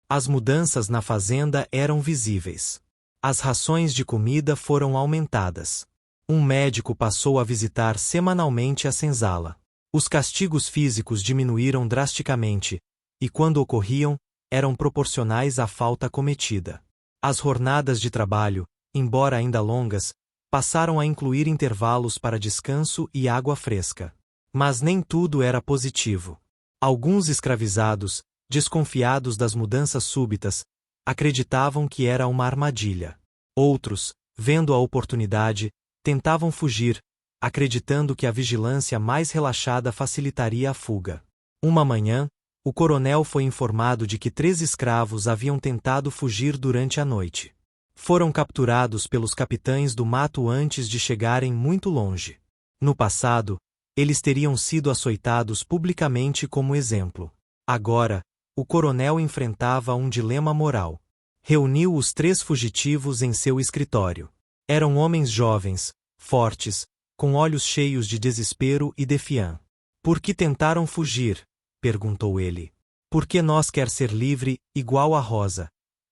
As mudanças na fazenda eram visíveis. As rações de comida foram aumentadas. Um médico passou a visitar semanalmente a senzala. Os castigos físicos diminuíram drasticamente, e quando ocorriam, eram proporcionais à falta cometida. As jornadas de trabalho, embora ainda longas, passaram a incluir intervalos para descanso e água fresca. Mas nem tudo era positivo. Alguns escravizados, desconfiados das mudanças súbitas, acreditavam que era uma armadilha. Outros, vendo a oportunidade, tentavam fugir, acreditando que a vigilância mais relaxada facilitaria a fuga. Uma manhã, o coronel foi informado de que 3 escravos haviam tentado fugir durante a noite. Foram capturados pelos capitães do mato antes de chegarem muito longe. No passado, eles teriam sido açoitados publicamente como exemplo. Agora, o coronel enfrentava um dilema moral. Reuniu os 3 fugitivos em seu escritório. Eram homens jovens, fortes, com olhos cheios de desespero e defiant. Por que tentaram fugir? Perguntou ele. Porque nós quer ser livre, igual a Rosa.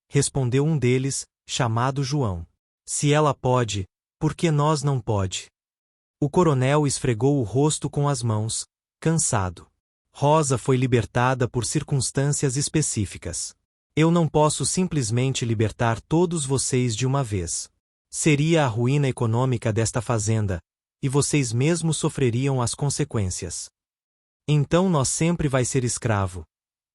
Respondeu um deles, chamado João. Se ela pode, por que nós não pode? O coronel esfregou o rosto com as mãos, cansado. Rosa foi libertada por circunstâncias específicas. Eu não posso simplesmente libertar todos vocês de uma vez. Seria a ruína econômica desta fazenda, e vocês mesmos sofreriam as consequências. Então nós sempre vai ser escravo?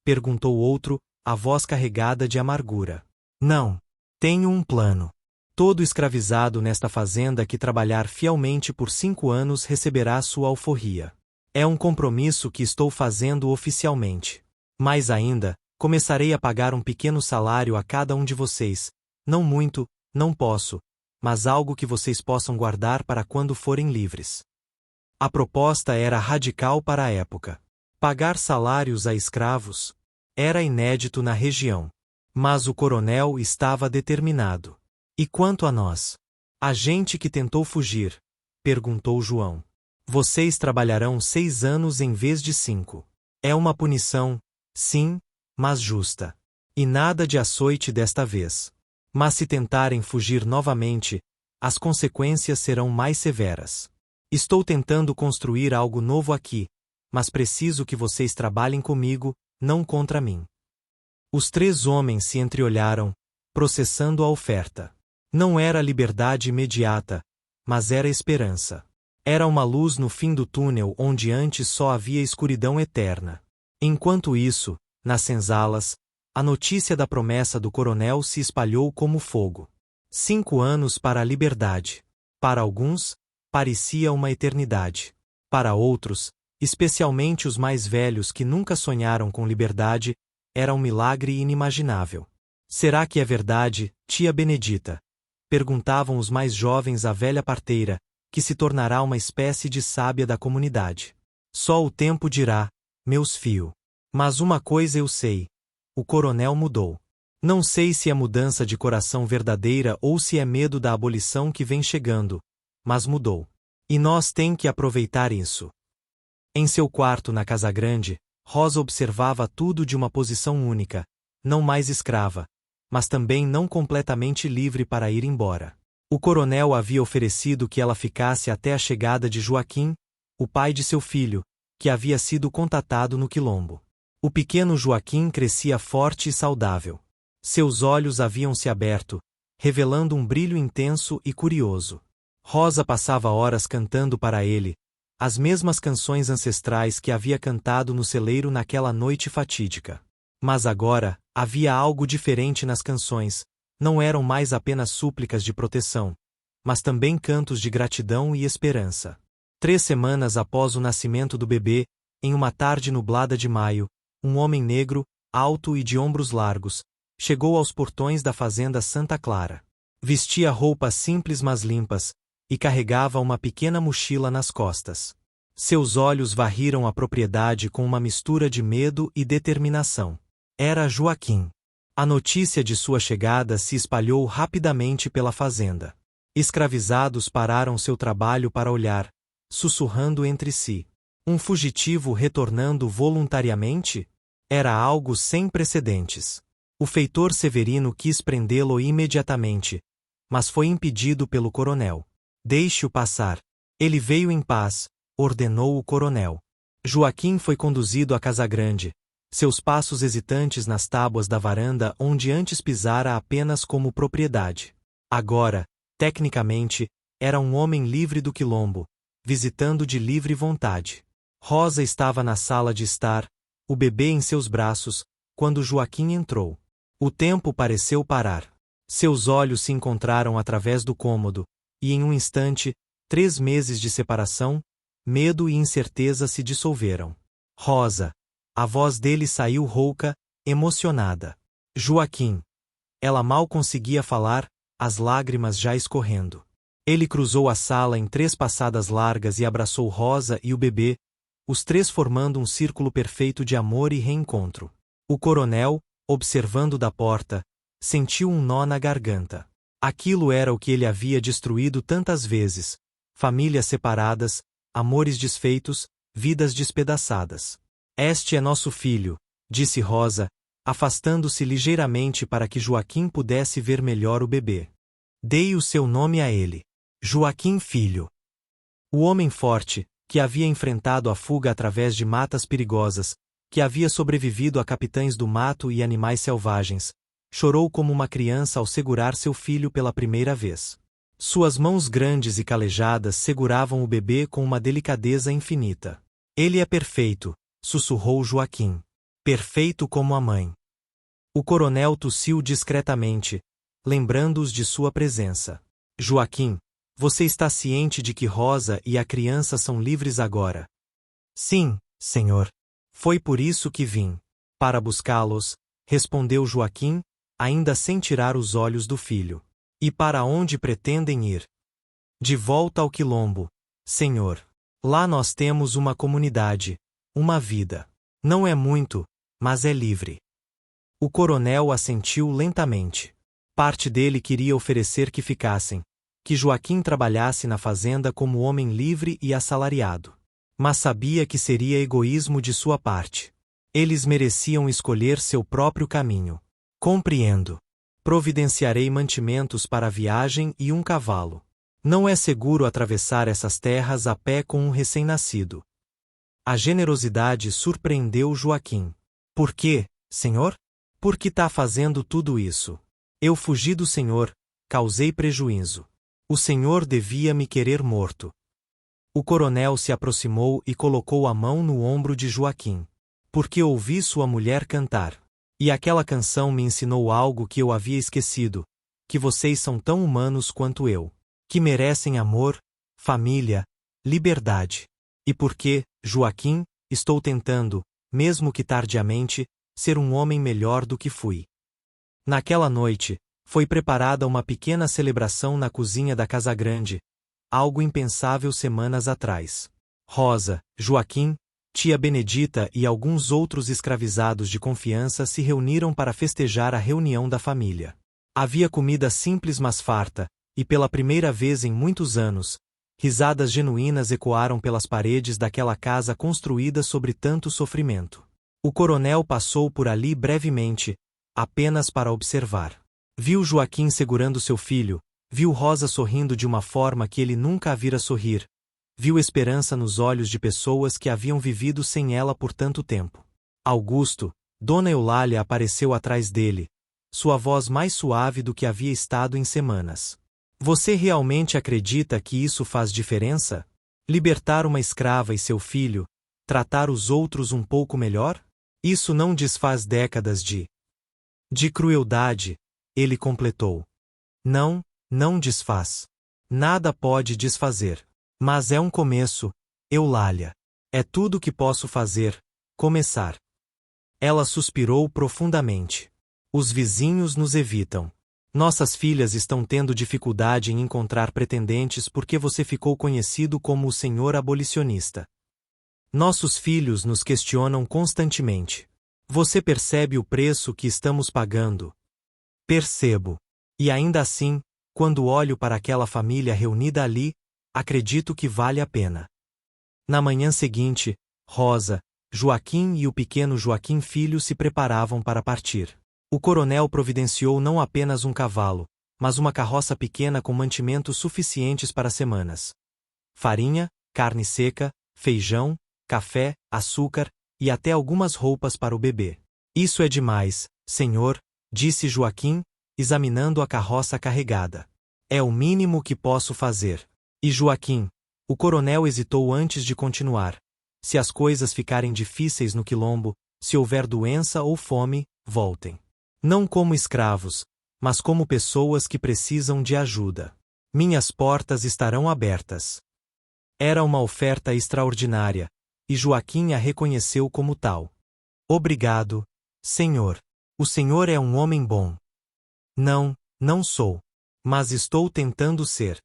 Perguntou outro, a voz carregada de amargura. Não. Tenho um plano. Todo escravizado nesta fazenda que trabalhar fielmente por 5 anos receberá sua alforria. É um compromisso que estou fazendo oficialmente. Mais ainda, começarei a pagar um pequeno salário a cada um de vocês. Não muito, não posso, mas algo que vocês possam guardar para quando forem livres. A proposta era radical para a época. Pagar salários a escravos era inédito na região. Mas o coronel estava determinado. E quanto a nós? A gente que tentou fugir? Perguntou João. Vocês trabalharão 6 anos em vez de 5. É uma punição, sim, mas justa. E nada de açoite desta vez. Mas se tentarem fugir novamente, as consequências serão mais severas. Estou tentando construir algo novo aqui, mas preciso que vocês trabalhem comigo, não contra mim. Os 3 homens se entreolharam, processando a oferta. Não era liberdade imediata, mas era esperança. Era uma luz no fim do túnel onde antes só havia escuridão eterna. Enquanto isso, nas senzalas, a notícia da promessa do coronel se espalhou como fogo. 5 anos para a liberdade. Para alguns, parecia uma eternidade. Para outros, especialmente os mais velhos que nunca sonharam com liberdade, era um milagre inimaginável. Será que é verdade, tia Benedita? Perguntavam os mais jovens à velha parteira, que se tornará uma espécie de sábia da comunidade. Só o tempo dirá, meus filhos. Mas uma coisa eu sei. O coronel mudou. Não sei se é mudança de coração verdadeira ou se é medo da abolição que vem chegando, mas mudou. E nós tem que aproveitar isso. Em seu quarto na Casa Grande, Rosa observava tudo de uma posição única, não mais escrava, mas também não completamente livre para ir embora. O coronel havia oferecido que ela ficasse até a chegada de Joaquim, o pai de seu filho, que havia sido contatado no quilombo. O pequeno Joaquim crescia forte e saudável. Seus olhos haviam se aberto, revelando um brilho intenso e curioso. Rosa passava horas cantando para ele, as mesmas canções ancestrais que havia cantado no celeiro naquela noite fatídica. Mas agora, havia algo diferente nas canções, não eram mais apenas súplicas de proteção, mas também cantos de gratidão e esperança. 3 semanas após o nascimento do bebê, em uma tarde nublada de maio, um homem negro, alto e de ombros largos, chegou aos portões da fazenda Santa Clara. Vestia roupas simples mas limpas, e carregava uma pequena mochila nas costas. Seus olhos varriram a propriedade com uma mistura de medo e determinação. Era Joaquim. A notícia de sua chegada se espalhou rapidamente pela fazenda. Escravizados pararam seu trabalho para olhar, sussurrando entre si. Um fugitivo retornando voluntariamente? Era algo sem precedentes. O feitor Severino quis prendê-lo imediatamente, mas foi impedido pelo coronel. Deixe-o passar. Ele veio em paz, ordenou o coronel. Joaquim foi conduzido à Casa Grande, seus passos hesitantes nas tábuas da varanda onde antes pisara apenas como propriedade. Agora, tecnicamente, era um homem livre do quilombo, visitando de livre vontade. Rosa estava na sala de estar, o bebê em seus braços, quando Joaquim entrou. O tempo pareceu parar. Seus olhos se encontraram através do cômodo, e em um instante, 3 meses de separação, medo e incerteza se dissolveram. Rosa, A voz dele saiu rouca, emocionada. Joaquim. Ela mal conseguia falar, as lágrimas já escorrendo. Ele cruzou a sala em 3 passadas largas e abraçou Rosa e o bebê, os 3 formando um círculo perfeito de amor e reencontro. O coronel, observando da porta, sentiu um nó na garganta. Aquilo era o que ele havia destruído tantas vezes: famílias separadas, amores desfeitos, vidas despedaçadas. Este é nosso filho, disse Rosa, afastando-se ligeiramente para que Joaquim pudesse ver melhor o bebê. Dei o seu nome a ele. Joaquim filho. O homem forte, que havia enfrentado a fuga através de matas perigosas, que havia sobrevivido a capitães do mato e animais selvagens, chorou como uma criança ao segurar seu filho pela primeira vez. Suas mãos grandes e calejadas seguravam o bebê com uma delicadeza infinita. Ele é perfeito, sussurrou Joaquim. Perfeito como a mãe. O coronel tossiu discretamente, lembrando-os de sua presença. Joaquim, você está ciente de que Rosa e a criança são livres agora? Sim, senhor. Foi por isso que vim. Para buscá-los, respondeu Joaquim, ainda sem tirar os olhos do filho. E para onde pretendem ir? De volta ao quilombo, senhor. Lá nós temos uma comunidade, uma vida. Não é muito, mas é livre. O coronel assentiu lentamente. Parte dele queria oferecer que ficassem, que Joaquim trabalhasse na fazenda como homem livre e assalariado. Mas sabia que seria egoísmo de sua parte. Eles mereciam escolher seu próprio caminho. Compreendo. Providenciarei mantimentos para a viagem e um cavalo. Não é seguro atravessar essas terras a pé com um recém-nascido. A generosidade surpreendeu Joaquim. Por quê, senhor? Por que está fazendo tudo isso? Eu fugi do senhor, causei prejuízo. O senhor devia me querer morto. O coronel se aproximou e colocou a mão no ombro de Joaquim. Porque ouvi sua mulher cantar. E aquela canção me ensinou algo que eu havia esquecido, que vocês são tão humanos quanto eu. Que merecem amor, família, liberdade. E porque, Joaquim, estou tentando, mesmo que tardiamente, ser um homem melhor do que fui. Naquela noite, foi preparada uma pequena celebração na cozinha da Casa Grande, algo impensável semanas atrás. Rosa, Joaquim, tia Benedita e alguns outros escravizados de confiança se reuniram para festejar a reunião da família. Havia comida simples mas farta, e pela primeira vez em muitos anos, risadas genuínas ecoaram pelas paredes daquela casa construída sobre tanto sofrimento. O coronel passou por ali brevemente, apenas para observar. Viu Joaquim segurando seu filho, viu Rosa sorrindo de uma forma que ele nunca a vira sorrir, viu esperança nos olhos de pessoas que haviam vivido sem ela por tanto tempo. Augusto, Dona Eulália apareceu atrás dele, sua voz mais suave do que havia estado em semanas. Você realmente acredita que isso faz diferença? Libertar uma escrava e seu filho, tratar os outros um pouco melhor? Isso não desfaz décadas de crueldade, ele completou. Não, não desfaz. Nada pode desfazer. Mas é um começo, Eulália. É tudo que posso fazer, começar. Ela suspirou profundamente. Os vizinhos nos evitam. Nossas filhas estão tendo dificuldade em encontrar pretendentes porque você ficou conhecido como o senhor abolicionista. Nossos filhos nos questionam constantemente. Você percebe o preço que estamos pagando? Percebo. E ainda assim, quando olho para aquela família reunida ali, acredito que vale a pena. Na manhã seguinte, Rosa, Joaquim e o pequeno Joaquim filho se preparavam para partir. O coronel providenciou não apenas um cavalo, mas uma carroça pequena com mantimentos suficientes para semanas. Farinha, carne seca, feijão, café, açúcar e até algumas roupas para o bebê. Isso é demais, senhor, disse Joaquim, examinando a carroça carregada. É o mínimo que posso fazer. E Joaquim, o coronel hesitou antes de continuar. Se as coisas ficarem difíceis no quilombo, se houver doença ou fome, voltem. Não como escravos, mas como pessoas que precisam de ajuda. Minhas portas estarão abertas. Era uma oferta extraordinária, e Joaquim a reconheceu como tal. Obrigado, senhor. O senhor é um homem bom. Não, não sou. Mas estou tentando ser.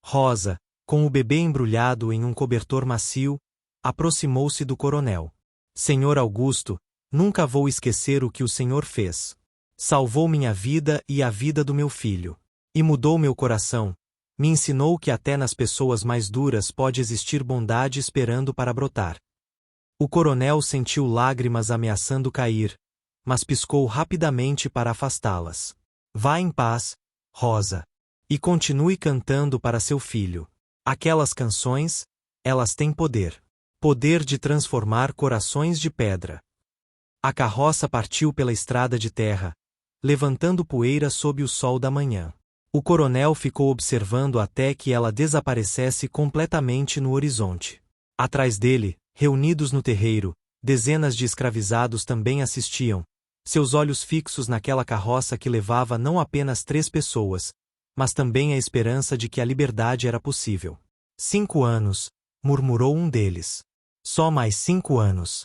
Rosa, com o bebê embrulhado em um cobertor macio, aproximou-se do coronel. Senhor Augusto, nunca vou esquecer o que o senhor fez. Salvou minha vida e a vida do meu filho. E mudou meu coração. Me ensinou que até nas pessoas mais duras pode existir bondade esperando para brotar. O coronel sentiu lágrimas ameaçando cair, mas piscou rapidamente para afastá-las. Vá em paz, Rosa. E continue cantando para seu filho. Aquelas canções, elas têm poder. Poder de transformar corações de pedra. A carroça partiu pela estrada de terra, levantando poeira sob o sol da manhã. O coronel ficou observando até que ela desaparecesse completamente no horizonte. Atrás dele, reunidos no terreiro, dezenas de escravizados também assistiam, seus olhos fixos naquela carroça que levava não apenas 3 pessoas, mas também a esperança de que a liberdade era possível. 5 anos, murmurou um deles. Só mais 5 anos.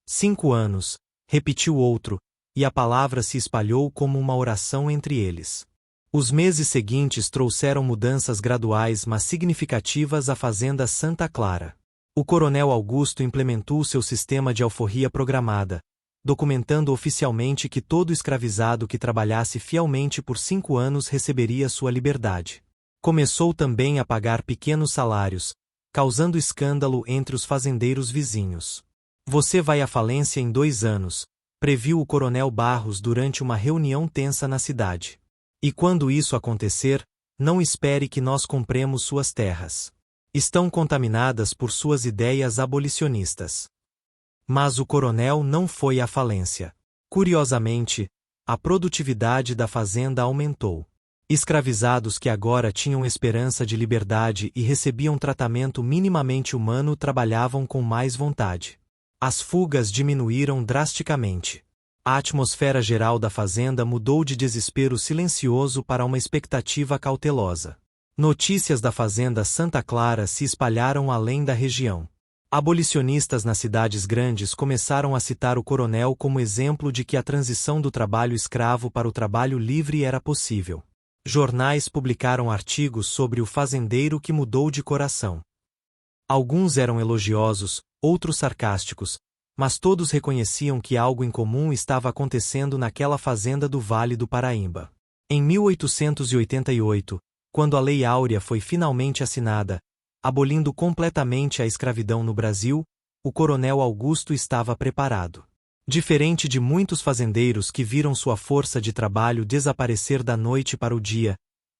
5 anos, repetiu outro, e a palavra se espalhou como uma oração entre eles. Os meses seguintes trouxeram mudanças graduais mas significativas à fazenda Santa Clara. O coronel Augusto implementou seu sistema de alforria programada, documentando oficialmente que todo escravizado que trabalhasse fielmente por 5 anos receberia sua liberdade. Começou também a pagar pequenos salários, causando escândalo entre os fazendeiros vizinhos. Você vai à falência em 2 anos, previu o coronel Barros durante uma reunião tensa na cidade. E quando isso acontecer, não espere que nós compremos suas terras. Estão contaminadas por suas ideias abolicionistas. Mas o coronel não foi à falência. Curiosamente, a produtividade da fazenda aumentou. Escravizados que agora tinham esperança de liberdade e recebiam tratamento minimamente humano trabalhavam com mais vontade. As fugas diminuíram drasticamente. A atmosfera geral da fazenda mudou de desespero silencioso para uma expectativa cautelosa. Notícias da fazenda Santa Clara se espalharam além da região. Abolicionistas nas cidades grandes começaram a citar o coronel como exemplo de que a transição do trabalho escravo para o trabalho livre era possível. Jornais publicaram artigos sobre o fazendeiro que mudou de coração. Alguns eram elogiosos, outros sarcásticos, mas todos reconheciam que algo incomum estava acontecendo naquela fazenda do Vale do Paraíba. Em 1888, quando a Lei Áurea foi finalmente assinada, abolindo completamente a escravidão no Brasil, o coronel Augusto estava preparado. Diferente de muitos fazendeiros que viram sua força de trabalho desaparecer da noite para o dia,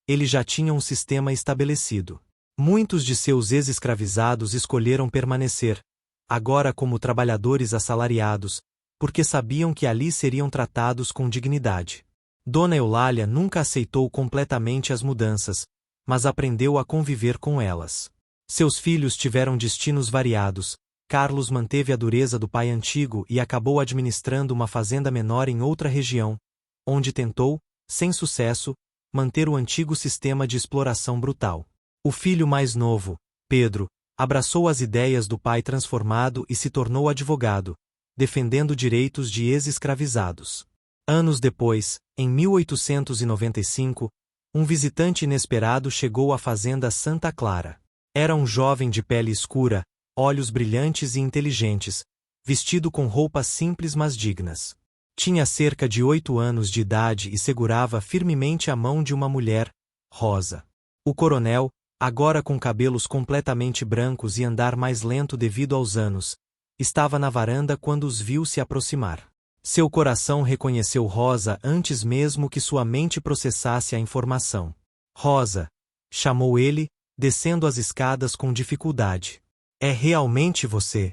ele já tinha um sistema estabelecido. Muitos de seus ex-escravizados escolheram permanecer, agora como trabalhadores assalariados, porque sabiam que ali seriam tratados com dignidade. Dona Eulália nunca aceitou completamente as mudanças, mas aprendeu a conviver com elas. Seus filhos tiveram destinos variados. Carlos manteve a dureza do pai antigo e acabou administrando uma fazenda menor em outra região, onde tentou, sem sucesso, manter o antigo sistema de exploração brutal. O filho mais novo, Pedro, abraçou as ideias do pai transformado e se tornou advogado, defendendo direitos de ex-escravizados. Anos depois, em 1895, um visitante inesperado chegou à fazenda Santa Clara. Era um jovem de pele escura, olhos brilhantes e inteligentes, vestido com roupas simples mas dignas. Tinha cerca de 8 anos de idade e segurava firmemente a mão de uma mulher, Rosa. O coronel, agora com cabelos completamente brancos e andar mais lento devido aos anos, estava na varanda quando os viu se aproximar. Seu coração reconheceu Rosa antes mesmo que sua mente processasse a informação. Rosa, chamou ele, descendo as escadas com dificuldade. É realmente você?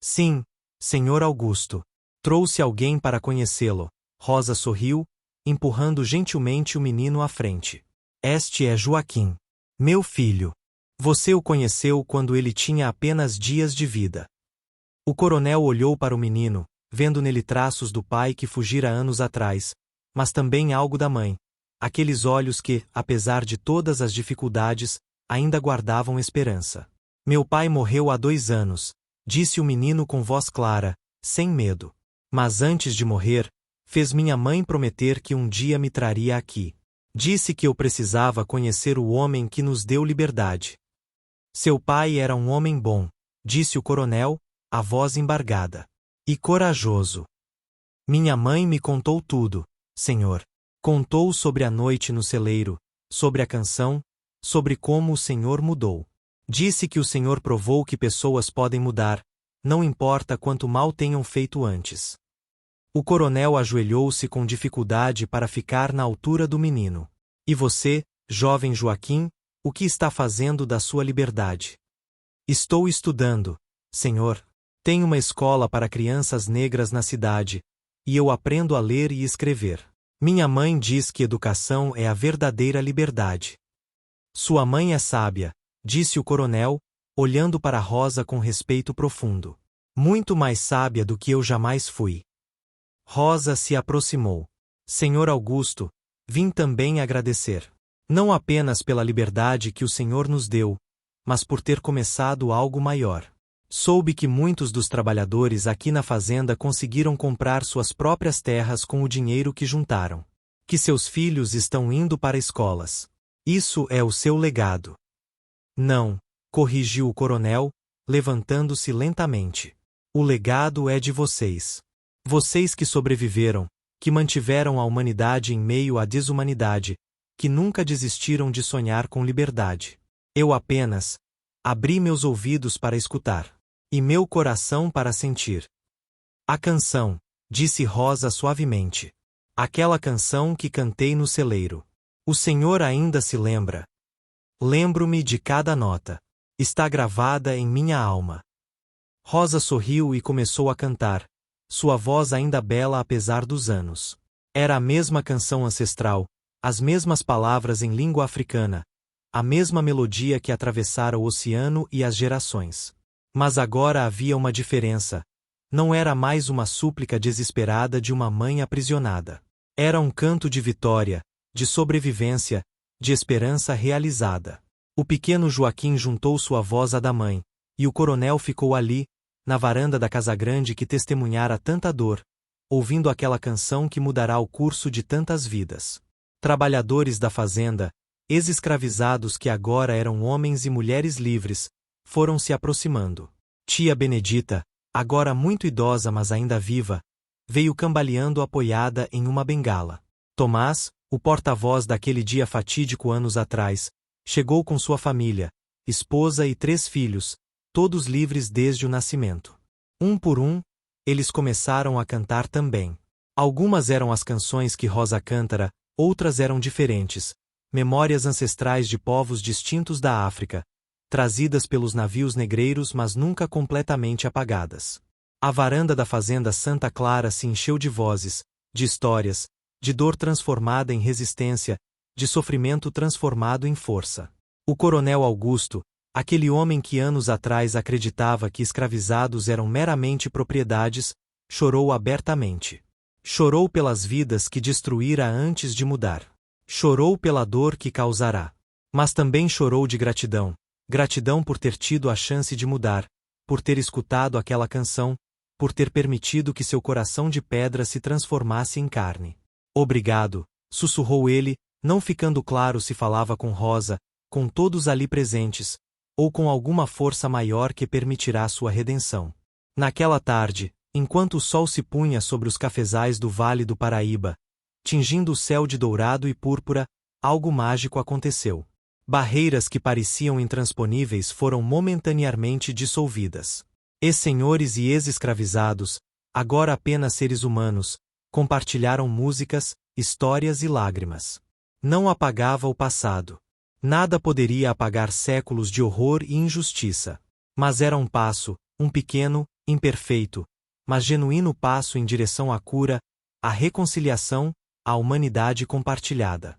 Sim, senhor Augusto. Trouxe alguém para conhecê-lo. Rosa sorriu, empurrando gentilmente o menino à frente. Este é Joaquim. Meu filho. Você o conheceu quando ele tinha apenas dias de vida. O coronel olhou para o menino, vendo nele traços do pai que fugira anos atrás, mas também algo da mãe. Aqueles olhos que, apesar de todas as dificuldades, ainda guardavam esperança. Meu pai morreu há 2 anos, disse o menino com voz clara, sem medo. Mas antes de morrer, fez minha mãe prometer que um dia me traria aqui. Disse que eu precisava conhecer o homem que nos deu liberdade. Seu pai era um homem bom, disse o coronel, a voz embargada. E corajoso. Minha mãe me contou tudo, senhor. Contou sobre a noite no celeiro, sobre a canção, sobre como o senhor mudou. Disse que o senhor provou que pessoas podem mudar, não importa quanto mal tenham feito antes. O coronel ajoelhou-se com dificuldade para ficar na altura do menino. E você, jovem Joaquim, o que está fazendo da sua liberdade? Estou estudando, senhor. Tenho uma escola para crianças negras na cidade, e eu aprendo a ler e escrever. Minha mãe diz que educação é a verdadeira liberdade. Sua mãe é sábia, disse o coronel, olhando para Rosa com respeito profundo. Muito mais sábia do que eu jamais fui. Rosa se aproximou. Senhor Augusto, vim também agradecer. Não apenas pela liberdade que o Senhor nos deu, mas por ter começado algo maior. Soube que muitos dos trabalhadores aqui na fazenda conseguiram comprar suas próprias terras com o dinheiro que juntaram. Que seus filhos estão indo para escolas. Isso é o seu legado. Não, corrigiu o coronel, levantando-se lentamente. O legado é de vocês. Vocês que sobreviveram, que mantiveram a humanidade em meio à desumanidade, que nunca desistiram de sonhar com liberdade. Eu apenas abri meus ouvidos para escutar. E meu coração para sentir. A canção, disse Rosa suavemente. Aquela canção que cantei no celeiro. O senhor ainda se lembra? Lembro-me de cada nota. Está gravada em minha alma. Rosa sorriu e começou a cantar, sua voz ainda bela apesar dos anos. Era a mesma canção ancestral, as mesmas palavras em língua africana, a mesma melodia que atravessara o oceano e as gerações. Mas agora havia uma diferença. Não era mais uma súplica desesperada de uma mãe aprisionada. Era um canto de vitória, de sobrevivência, de esperança realizada. O pequeno Joaquim juntou sua voz à da mãe, e o coronel ficou ali, na varanda da casa grande que testemunhara tanta dor, ouvindo aquela canção que mudará o curso de tantas vidas. Trabalhadores da fazenda, ex-escravizados que agora eram homens e mulheres livres, foram se aproximando. Tia Benedita, agora muito idosa mas ainda viva, veio cambaleando apoiada em uma bengala. Tomás, o porta-voz daquele dia fatídico anos atrás, chegou com sua família, esposa e 3 filhos, todos livres desde o nascimento. Um por um, eles começaram a cantar também. Algumas eram as canções que Rosa cântara, outras eram diferentes, memórias ancestrais de povos distintos da África, trazidas pelos navios negreiros mas nunca completamente apagadas. A varanda da fazenda Santa Clara se encheu de vozes, de histórias, de dor transformada em resistência, de sofrimento transformado em força. O coronel Augusto, aquele homem que anos atrás acreditava que escravizados eram meramente propriedades, chorou abertamente. Chorou pelas vidas que destruíra antes de mudar. Chorou pela dor que causará. Mas também chorou de gratidão. Gratidão por ter tido a chance de mudar, por ter escutado aquela canção, por ter permitido que seu coração de pedra se transformasse em carne. Obrigado, sussurrou ele, não ficando claro se falava com Rosa, com todos ali presentes, ou com alguma força maior que permitirá sua redenção. Naquela tarde, enquanto o sol se punha sobre os cafezais do Vale do Paraíba, tingindo o céu de dourado e púrpura, algo mágico aconteceu. Barreiras que pareciam intransponíveis foram momentaneamente dissolvidas. Ex-senhores e ex-escravizados, agora apenas seres humanos, compartilharam músicas, histórias e lágrimas. Não apagava o passado. Nada poderia apagar séculos de horror e injustiça. Mas era um passo, um pequeno, imperfeito, mas genuíno passo em direção à cura, à reconciliação, à humanidade compartilhada.